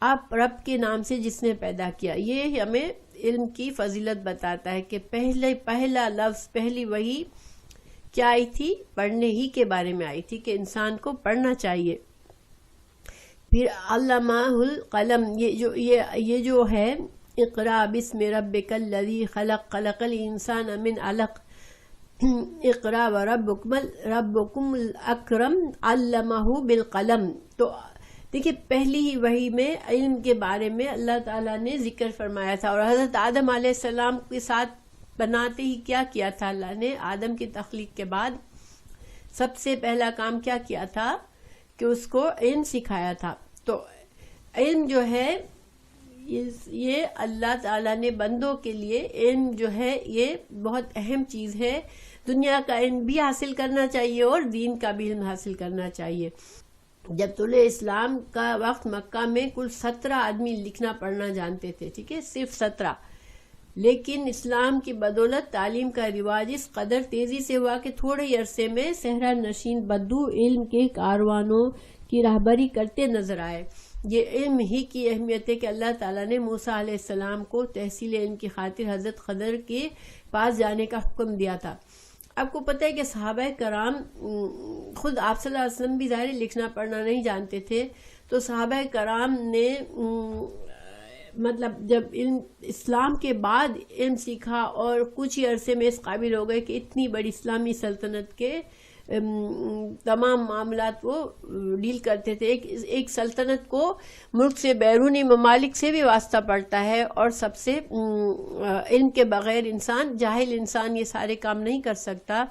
آپ رب کے نام سے جس نے پیدا کیا. یہ ہمیں علم کی فضیلت بتاتا ہے کہ پہلا لفظ پہلی وحی کیا آئی تھی پڑھنے ہی کے بارے میں آئی تھی کہ انسان کو پڑھنا چاہیے. پھر علمہ القلم یہ جو ہے اقرأ بسم ربک الذی خلق خلق الانسان من علق اقرأ وربکم الاکرم علمہ بالقلم. تو دیکھیے پہلی ہی وحی میں علم کے بارے میں اللہ تعالیٰ نے ذکر فرمایا تھا اور حضرت آدم علیہ السلام کے ساتھ بناتے ہی کیا تھا اللہ نے آدم کی تخلیق کے بعد سب سے پہلا کام کیا کیا تھا کہ اس کو علم سکھایا تھا. تو علم جو ہے یہ اللہ تعالیٰ نے بندوں کے لیے علم جو ہے یہ بہت اہم چیز ہے. دنیا کا علم بھی حاصل کرنا چاہیے اور دین کا بھی علم حاصل کرنا چاہیے. جب طلوع اسلام کا وقت مکہ میں کل 17 آدمی لکھنا پڑھنا جانتے تھے. ٹھیک ہے صرف 17. لیکن اسلام کی بدولت تعلیم کا رواج اس قدر تیزی سے ہوا کہ تھوڑے ہی عرصے میں صحرا نشین بدو علم کے کاروانوں کی راہبری کرتے نظر آئے. یہ علم ہی کی اہمیت ہے کہ اللہ تعالیٰ نے موسیٰ علیہ السلام کو تحصیل علم کی خاطر حضرت خضر کے پاس جانے کا حکم دیا تھا. آپ کو پتہ ہے کہ صحابہ کرام خود آپ صلی اللہ علیہ وسلم بھی ظاہر لکھنا پڑھنا نہیں جانتے تھے تو صحابہ کرام نے مطلب جب علم اسلام کے بعد علم سیکھا اور کچھ ہی عرصے میں اس قابل ہو گئے کہ اتنی بڑی اسلامی سلطنت کے تمام معاملات وہ ڈیل کرتے تھے. ایک سلطنت کو ملک سے بیرونی ممالک سے بھی واسطہ پڑتا ہے اور سب سے علم کے بغیر جاہل انسان یہ سارے کام نہیں کر سکتا.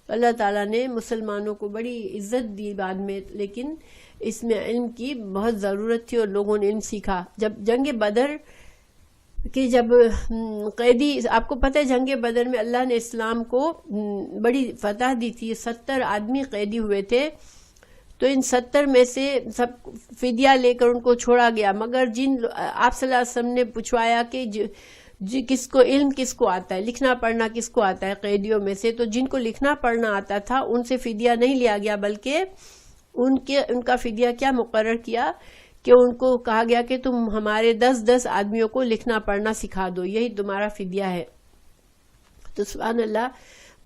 تو اللہ تعالیٰ نے مسلمانوں کو بڑی عزت دی بعد میں لیکن اس میں علم کی بہت ضرورت تھی اور لوگوں نے علم سیکھا. جب جنگ بدر کہ جب قیدی آپ کو پتہ ہے جنگ بدر میں اللہ نے اسلام کو بڑی فتح دی تھی. 70 آدمی قیدی ہوئے تھے تو ان 70 میں سے سب فدیہ لے کر ان کو چھوڑا گیا مگر جن آپ صلی اللہ علیہ وسلم نے پوچھوایا کہ کس کو علم کس کو آتا ہے لکھنا پڑھنا کس کو آتا ہے قیدیوں میں سے تو جن کو لکھنا پڑھنا آتا تھا ان سے فدیہ نہیں لیا گیا بلکہ ان کا فدیہ کیا مقرر کیا کہ ان کو کہا گیا کہ تم ہمارے 10 آدمیوں کو لکھنا پڑھنا سکھا دو یہی تمہارا فدیہ ہے. تو سبحان اللہ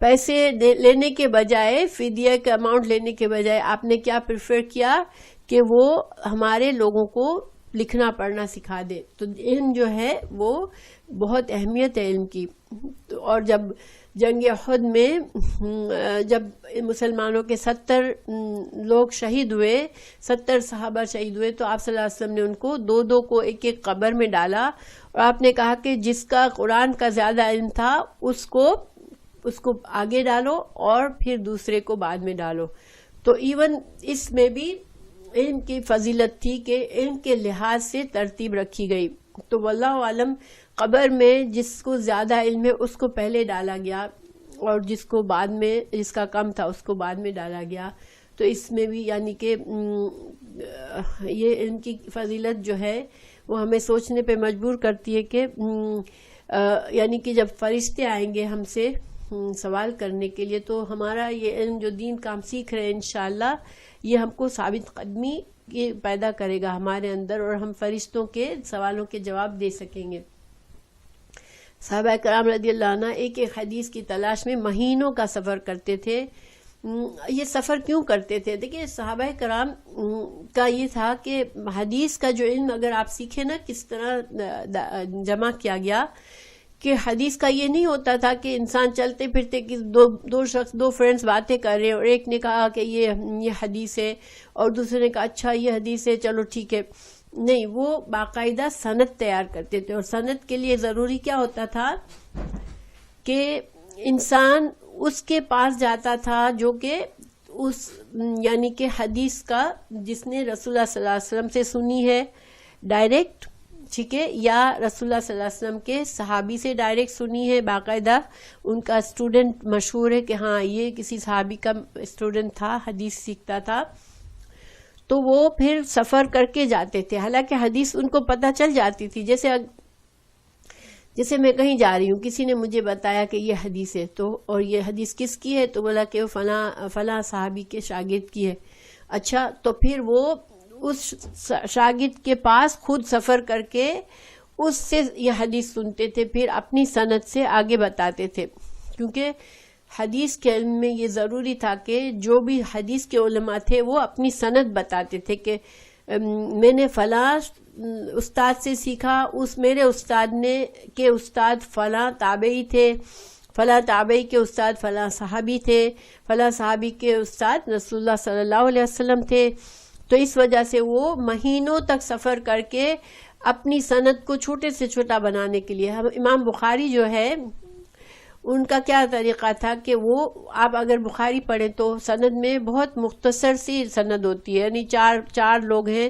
پیسے لینے کے بجائے فدیہ کا اماؤنٹ لینے کے بجائے آپ نے کیا پریفر کیا کہ وہ ہمارے لوگوں کو لکھنا پڑھنا سکھا دے. تو علم جو ہے وہ بہت اہمیت ہے علم کی. اور جب جنگ احد میں جب مسلمانوں کے 70 لوگ شہید ہوئے، 70 صحابہ شہید ہوئے، تو آپ صلی اللہ علیہ وسلم نے ان کو دو کو ایک ایک قبر میں ڈالا، اور آپ نے کہا کہ جس کا قرآن کا زیادہ علم تھا اس کو آگے ڈالو اور پھر دوسرے کو بعد میں ڈالو. تو ایون اس میں بھی علم کی فضیلت تھی کہ علم کے لحاظ سے ترتیب رکھی گئی. تو واللہ عالم قبر میں جس کو زیادہ علم ہے اس کو پہلے ڈالا گیا، اور جس کو بعد میں، جس کا کم تھا اس کو بعد میں ڈالا گیا. تو اس میں بھی یعنی کہ یہ علم کی فضیلت جو ہے وہ ہمیں سوچنے پہ مجبور کرتی ہے کہ یعنی کہ جب فرشتے آئیں گے ہم سے سوال کرنے کے لیے، تو ہمارا یہ علم جو دین کا ہم سیکھ رہے ہیں انشاءاللہ یہ ہم کو ثابت قدمی یہ پیدا کرے گا ہمارے اندر، اور ہم فرشتوں کے سوالوں کے جواب دے سکیں گے. صحابہ کرام رضی اللہ عنہ ایک ایک حدیث کی تلاش میں مہینوں کا سفر کرتے تھے. یہ سفر کیوں کرتے تھے؟ دیکھیں صحابہ کرام کا یہ تھا کہ حدیث کا جو علم اگر آپ سیکھیں نا کس طرح جمع کیا گیا، کہ حدیث کا یہ نہیں ہوتا تھا کہ انسان چلتے پھرتے دو فرینڈز باتیں کر رہے ہیں، اور ایک نے کہا کہ یہ حدیث ہے اور دوسرے نے کہا اچھا یہ حدیث ہے چلو ٹھیک ہے. نہیں، وہ باقاعدہ سند تیار کرتے تھے، اور سند کے لیے ضروری کیا ہوتا تھا کہ انسان اس کے پاس جاتا تھا جو کہ اس یعنی کہ حدیث کا جس نے رسول اللہ صلی اللہ علیہ وسلم سے سنی ہے ڈائریکٹ، ٹھیک ہے، یا رسول اللہ صلی اللہ علیہ وسلم کے صحابی سے ڈائریکٹ سنی ہے، باقاعدہ ان کا اسٹوڈنٹ مشہور ہے کہ ہاں یہ کسی صحابی کا اسٹوڈنٹ تھا، حدیث سیکھتا تھا. تو وہ پھر سفر کر کے جاتے تھے، حالانکہ حدیث ان کو پتہ چل جاتی تھی. جیسے میں کہیں جا رہی ہوں، کسی نے مجھے بتایا کہ یہ حدیث ہے، تو اور یہ حدیث کس کی ہے؟ تو بولا کہ وہ فلاں صحابی کے شاگرد کی ہے. اچھا، تو پھر وہ اس شاگرد کے پاس خود سفر کر کے اس سے یہ حدیث سنتے تھے، پھر اپنی سند سے آگے بتاتے تھے. کیونکہ حدیث کے علم میں یہ ضروری تھا کہ جو بھی حدیث کے علماء تھے وہ اپنی سند بتاتے تھے کہ میں نے فلاں استاد سے سیکھا، اس میرے استاد نے کے استاد فلاں تابعی تھے، فلاں تابعی کے استاد فلاں صحابی تھے، فلاں صحابی کے استاد رسول اللہ صلی اللہ علیہ وسلم تھے. تو اس وجہ سے وہ مہینوں تک سفر کر کے اپنی سند کو چھوٹے سے چھوٹا بنانے کے لیے، امام بخاری جو ہے ان کا کیا طریقہ تھا کہ وہ آپ اگر بخاری پڑھیں تو سند میں بہت مختصر سی سند ہوتی ہے، یعنی چار لوگ ہیں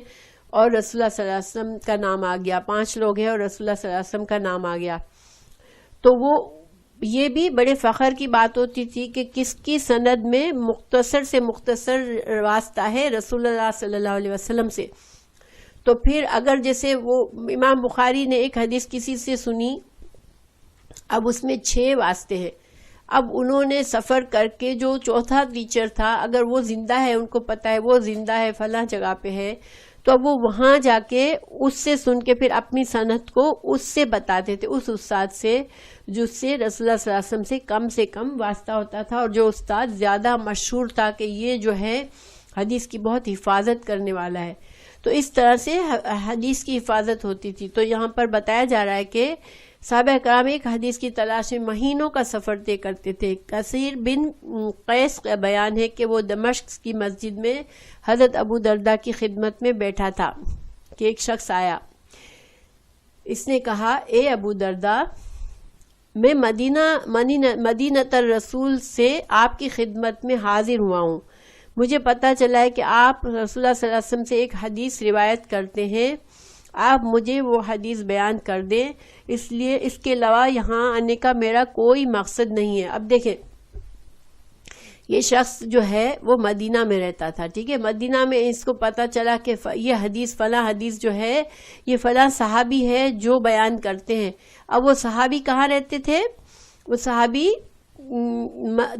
اور رسول اللہ صلی اللہ علیہ وسلم کا نام آ گیا، 5 لوگ ہیں اور رسول اللہ صلی اللہ علیہ وسلم کا نام آ گیا. تو وہ یہ بھی بڑے فخر کی بات ہوتی تھی کہ کس کی سند میں مختصر سے مختصر واسطہ ہے رسول اللہ صلی اللہ علیہ وسلم سے. تو پھر اگر جیسے وہ امام بخاری نے ایک حدیث کسی سے سنی، اب اس میں 6 واسطے ہیں، اب انہوں نے سفر کر کے جو چوتھا ٹیچر تھا اگر وہ زندہ ہے، ان کو پتا ہے وہ زندہ ہے فلاں جگہ پہ ہے، تو اب وہ وہاں جا کے اس سے سن کے پھر اپنی سند کو اس سے بتاتے تھے، اس استاد سے جس سے رسول اللہ صلی اللہ علیہ وسلم سے کم واسطہ ہوتا تھا، اور جو استاد زیادہ مشہور تھا کہ یہ جو ہے حدیث کی بہت حفاظت کرنے والا ہے. تو اس طرح سے حدیث کی حفاظت ہوتی تھی. تو یہاں پر بتایا جا رہا ہے کہ صحابہ کرام ایک حدیث کی تلاش میں مہینوں کا سفر طے کرتے تھے. کثیر بن قیس کا بیان ہے کہ وہ دمشق کی مسجد میں حضرت ابو دردہ کی خدمت میں بیٹھا تھا کہ ایک شخص آیا. اس نے کہا، اے ابو دردہ، میں مدینہ الرسول سے آپ کی خدمت میں حاضر ہوا ہوں. مجھے پتہ چلا ہے کہ آپ رسول اللہ صلی اللہ علیہ وسلم سے ایک حدیث روایت کرتے ہیں، آپ مجھے وہ حدیث بیان کر دیں، اس لیے اس کے علاوہ یہاں آنے کا میرا کوئی مقصد نہیں ہے. اب دیکھیں، یہ شخص جو ہے وہ مدینہ میں رہتا تھا، ٹھیک ہے، مدینہ میں اس کو پتا چلا کہ یہ حدیث فلاں حدیث جو ہے یہ فلاں صحابی ہے جو بیان کرتے ہیں. اب وہ صحابی کہاں رہتے تھے؟ وہ صحابی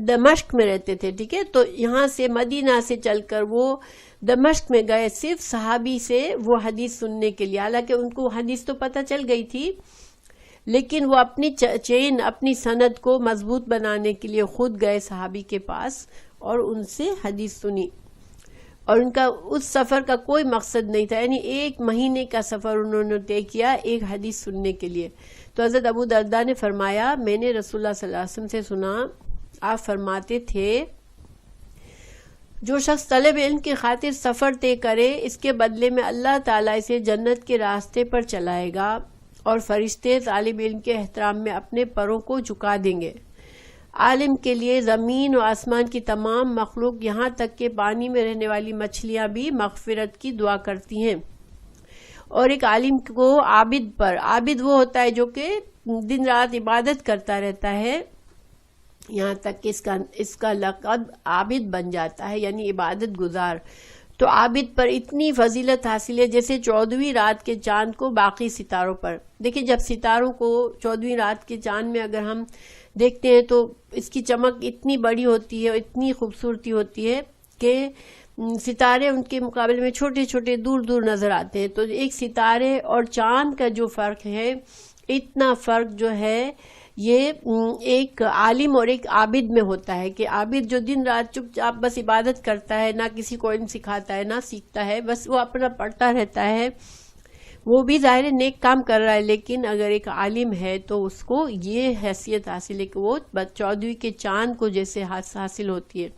دمشق میں رہتے تھے، ٹھیک ہے. تو یہاں سے مدینہ سے چل کر وہ دمشق میں گئے صرف صحابی سے وہ حدیث سننے کے لیے. حالانکہ ان کو حدیث تو پتہ چل گئی تھی، لیکن وہ اپنی چین، اپنی سند کو مضبوط بنانے کے لیے خود گئے صحابی کے پاس اور ان سے حدیث سنی. اور ان کا اس سفر کا کوئی مقصد نہیں تھا، یعنی 1 مہینے کا سفر انہوں نے طے کیا ایک حدیث سننے کے لیے۔ تو حضرت ابو درداء نے فرمایا میں نے رسول اللہ صلی اللہ علیہ وسلم سے سنا، آپ فرماتے تھے جو شخص طلب علم کی خاطر سفر طے کرے اس کے بدلے میں اللہ تعالیٰ اسے جنت کے راستے پر چلائے گا اور فرشتے طالب علم کے احترام میں اپنے پروں کو جھکا دیں گے۔ عالم کے لیے زمین و آسمان کی تمام مخلوق یہاں تک کہ پانی میں رہنے والی مچھلیاں بھی مغفرت کی دعا کرتی ہیں، اور ایک عالم کو عابد پر، عابد وہ ہوتا ہے جو کہ دن رات عبادت کرتا رہتا ہے، یہاں تک کہ اس کا لقب عابد بن جاتا ہے، یعنی عبادت گزار۔ تو عابد پر اتنی فضیلت حاصل ہے جیسے 14ویں رات کے چاند کو باقی ستاروں پر۔ دیکھیں جب ستاروں کو 14ویں رات کے چاند میں اگر ہم دیکھتے ہیں تو اس کی چمک اتنی بڑی ہوتی ہے، اتنی خوبصورتی ہوتی ہے کہ ستارے ان کے مقابلے میں چھوٹے چھوٹے دور دور نظر آتے ہیں۔ تو ایک ستارے اور چاند کا جو فرق ہے، اتنا فرق جو ہے یہ ایک عالم اور ایک عابد میں ہوتا ہے، کہ عابد جو دن رات چپ چاپ بس عبادت کرتا ہے، نہ کسی کو علم سکھاتا ہے نہ سیکھتا ہے، بس وہ اپنا پڑھتا رہتا ہے، وہ بھی ظاہر نیک کام کر رہا ہے، لیکن اگر ایک عالم ہے تو اس کو یہ حیثیت حاصل ہے کہ وہ 14ویں کے چاند کو جیسے حاصل ہوتی ہے۔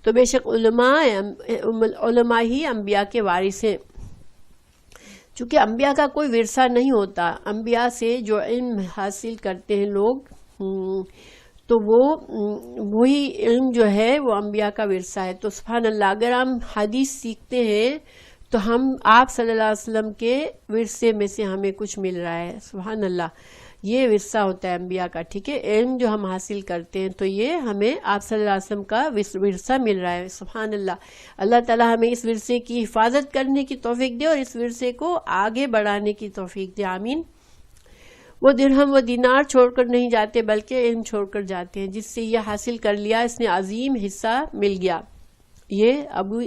تو بے شک علماء ہی انبیاء کے وارث ہیں، چونکہ انبیاء کا کوئی ورثہ نہیں ہوتا۔ انبیاء سے جو علم حاصل کرتے ہیں لوگ تو وہی علم جو ہے وہ انبیاء کا ورثہ ہے۔ تو سبحان اللہ، اگر ہم حدیث سیکھتے ہیں تو ہم آپ صلی اللہ علیہ وسلم کے ورثے میں سے ہمیں کچھ مل رہا ہے۔ سبحان اللہ، یہ ورثہ ہوتا ہے انبیاء کا، ٹھیک ہے، علم جو ہم حاصل کرتے ہیں تو یہ ہمیں آپ صلی اللہ علیہ وسلم کا ورثہ مل رہا ہے۔ سبحان اللہ، اللہ تعالیٰ ہمیں اس ورثے کی حفاظت کرنے کی توفیق دے اور اس ورثے کو آگے بڑھانے کی توفیق دے، آمین۔ وہ درہم و دینار چھوڑ کر نہیں جاتے بلکہ علم چھوڑ کر جاتے ہیں، جس سے یہ حاصل کر لیا اس نے عظیم حصہ مل گیا۔ یہ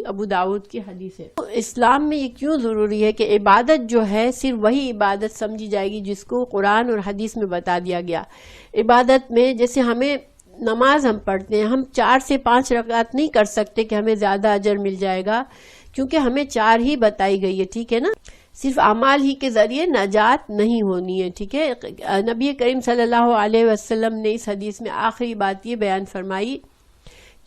ابو داؤد کی حدیث ہے۔ اسلام میں یہ کیوں ضروری ہے کہ عبادت جو ہے صرف وہی عبادت سمجھی جائے گی جس کو قرآن اور حدیث میں بتا دیا گیا۔ عبادت میں جیسے ہمیں نماز ہم پڑھتے ہیں، ہم 4 سے 5 رکعت نہیں کر سکتے کہ ہمیں زیادہ اجر مل جائے گا، کیونکہ ہمیں 4 ہی بتائی گئی ہے، ٹھیک ہے نا۔ صرف اعمال ہی کے ذریعے نجات نہیں ہونی ہے، ٹھیک ہے۔ نبی کریم صلی اللہ علیہ وسلم نے اس حدیث میں آخری بات یہ بیان فرمائی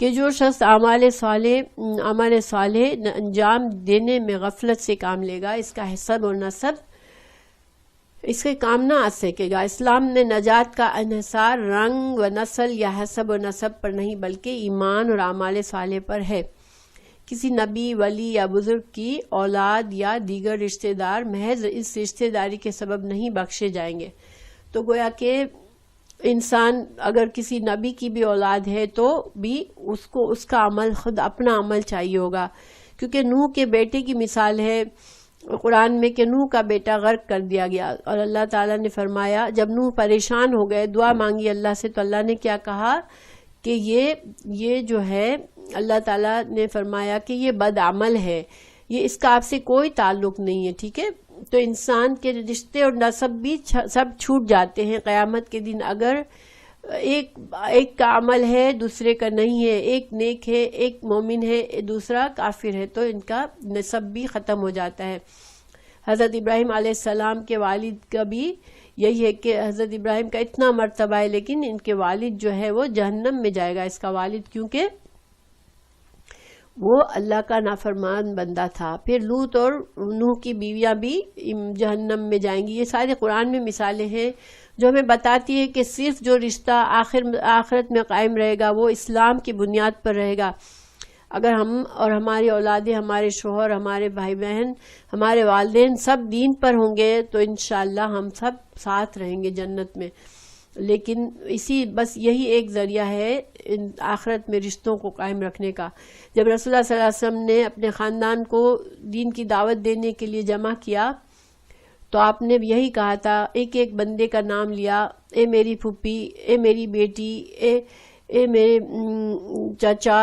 کہ جو شخص اعمال صالح انجام دینے میں غفلت سے کام لے گا، اس کا حسب اور نسب اس کے کام نہ آ سکے گا۔ اسلام نے نجات کا انحصار رنگ و نسل یا حسب و نسب پر نہیں بلکہ ایمان اور اعمال صالح پر ہے۔ کسی نبی، ولی یا بزرگ کی اولاد یا دیگر رشتہ دار محض اس رشتہ داری کے سبب نہیں بخشے جائیں گے۔ تو گویا کہ انسان اگر کسی نبی کی بھی اولاد ہے تو بھی اس کو اس کا عمل، خود اپنا عمل چاہیے ہوگا، کیونکہ نوح کے بیٹے کی مثال ہے قرآن میں کہ نوح کا بیٹا غرق کر دیا گیا، اور اللہ تعالیٰ نے فرمایا جب نوح پریشان ہو گئے، دعا مانگی اللہ سے، تو اللہ نے کیا کہا کہ یہ جو ہے، اللہ تعالیٰ نے فرمایا کہ یہ بد عمل ہے، یہ اس کا آپ سے کوئی تعلق نہیں ہے، ٹھیک ہے۔ تو انسان کے رشتے اور نسب بھی سب چھوٹ جاتے ہیں قیامت کے دن، اگر ایک کا عمل ہے دوسرے کا نہیں ہے، ایک نیک ہے ایک مومن ہے دوسرا کافر ہے، تو ان کا نسب بھی ختم ہو جاتا ہے۔ حضرت ابراہیم علیہ السلام کے والد کا بھی یہی ہے کہ حضرت ابراہیم کا اتنا مرتبہ ہے، لیکن ان کے والد جو ہے وہ جہنم میں جائے گا، اس کا والد، کیونکہ وہ اللہ کا نافرمان بندہ تھا۔ پھر لوط اور نوح کی بیویاں بھی جہنم میں جائیں گی۔ یہ سارے قرآن میں مثالیں ہیں جو ہمیں بتاتی ہے کہ صرف جو رشتہ آخرت میں قائم رہے گا وہ اسلام کی بنیاد پر رہے گا۔ اگر ہم اور ہماری اولادیں، ہمارے شوہر، ہمارے بھائی بہن، ہمارے والدین سب دین پر ہوں گے تو انشاءاللہ ہم سب ساتھ رہیں گے جنت میں۔ لیکن بس یہی ایک ذریعہ ہے آخرت میں رشتوں کو قائم رکھنے کا۔ جب رسول اللہ صلی اللہ علیہ وسلم نے اپنے خاندان کو دین کی دعوت دینے کے لیے جمع کیا تو آپ نے یہی کہا تھا، ایک ایک بندے کا نام لیا، اے میری پھوپھی، اے میری بیٹی، اے میرے چچا،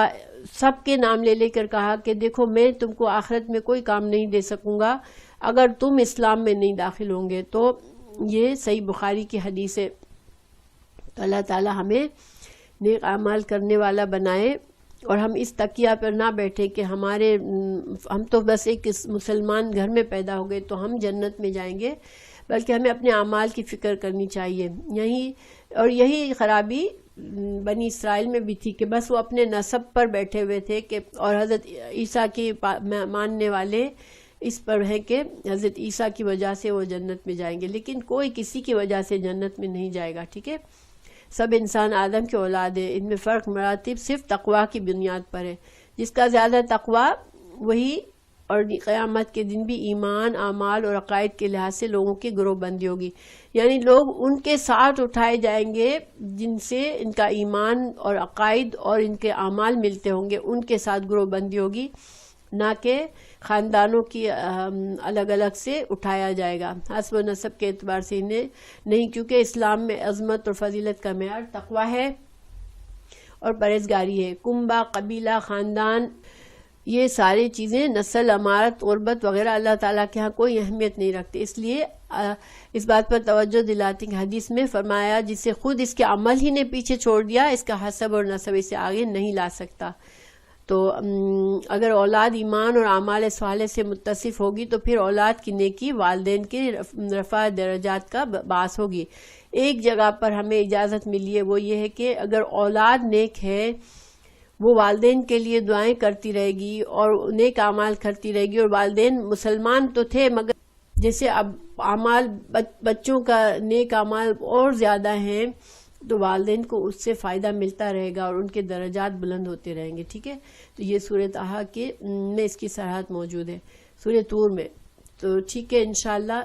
سب کے نام لے کر کہا کہ دیکھو میں تم کو آخرت میں کوئی کام نہیں دے سکوں گا اگر تم اسلام میں نہیں داخل ہوں گے۔ تو یہ صحیح بخاری کی حدیث ہے۔ تو اللہ تعالی ہمیں نیک اعمال کرنے والا بنائے اور ہم اس تکیہ پر نہ بیٹھے کہ ہم تو بس ایک مسلمان گھر میں پیدا ہو گئے تو ہم جنت میں جائیں گے، بلکہ ہمیں اپنے اعمال کی فکر کرنی چاہیے۔ یہی خرابی بنی اسرائیل میں بھی تھی کہ بس وہ اپنے نسب پر بیٹھے ہوئے تھے کہ اور حضرت عیسیٰ کی ماننے والے اس پر ہیں کہ حضرت عیسیٰ کی وجہ سے وہ جنت میں جائیں گے، لیکن کوئی کسی کی وجہ سے جنت میں نہیں جائے گا، ٹھیک ہے؟ سب انسان آدم کے اولاد ہیں، ان میں فرق مراتب صرف تقویٰ کی بنیاد پر ہے۔ جس کا زیادہ تقویٰ وہی، اور قیامت کے دن بھی ایمان، اعمال اور عقائد کے لحاظ سے لوگوں کی گروہ بندی ہوگی، یعنی لوگ ان کے ساتھ اٹھائے جائیں گے جن سے ان کا ایمان اور عقائد اور ان کے اعمال ملتے ہوں گے، ان کے ساتھ گروہ بندی ہوگی، نہ کہ خاندانوں کی الگ الگ سے اٹھایا جائے گا حسب و نسب کے اعتبار سے انہیں نہیں، کیونکہ اسلام میں عظمت اور فضیلت کا معیار تقویٰ ہے اور پرہیزگاری ہے۔ کنبہ، قبیلہ، خاندان، یہ ساری چیزیں نسل، امارت، غربت وغیرہ اللہ تعالیٰ کے ہاں کوئی اہمیت نہیں رکھتے، اس لیے اس بات پر توجہ دلاتی کہ حدیث میں فرمایا جسے خود اس کے عمل ہی نے پیچھے چھوڑ دیا، اس کا حسب اور نسب اسے آگے نہیں لا سکتا۔ تو اگر اولاد ایمان اور اعمال صالحہ سے متصف ہوگی تو پھر اولاد کی نیکی والدین کے رفع درجات کا باعث ہوگی۔ ایک جگہ پر ہمیں اجازت ملی ہے، وہ یہ ہے کہ اگر اولاد نیک ہے وہ والدین کے لیے دعائیں کرتی رہے گی اور نیک اعمال کرتی رہے گی، اور والدین مسلمان تو تھے مگر جیسے اب اعمال بچوں کا نیک اعمال اور زیادہ ہیں تو والدین کو اس سے فائدہ ملتا رہے گا اور ان کے درجات بلند ہوتے رہیں گے، ٹھیک ہے؟ تو یہ سورہ طٰہٰ کے میں اس کی صراحت موجود ہے، سورہ طور میں۔ تو ٹھیک ہے انشاءاللہ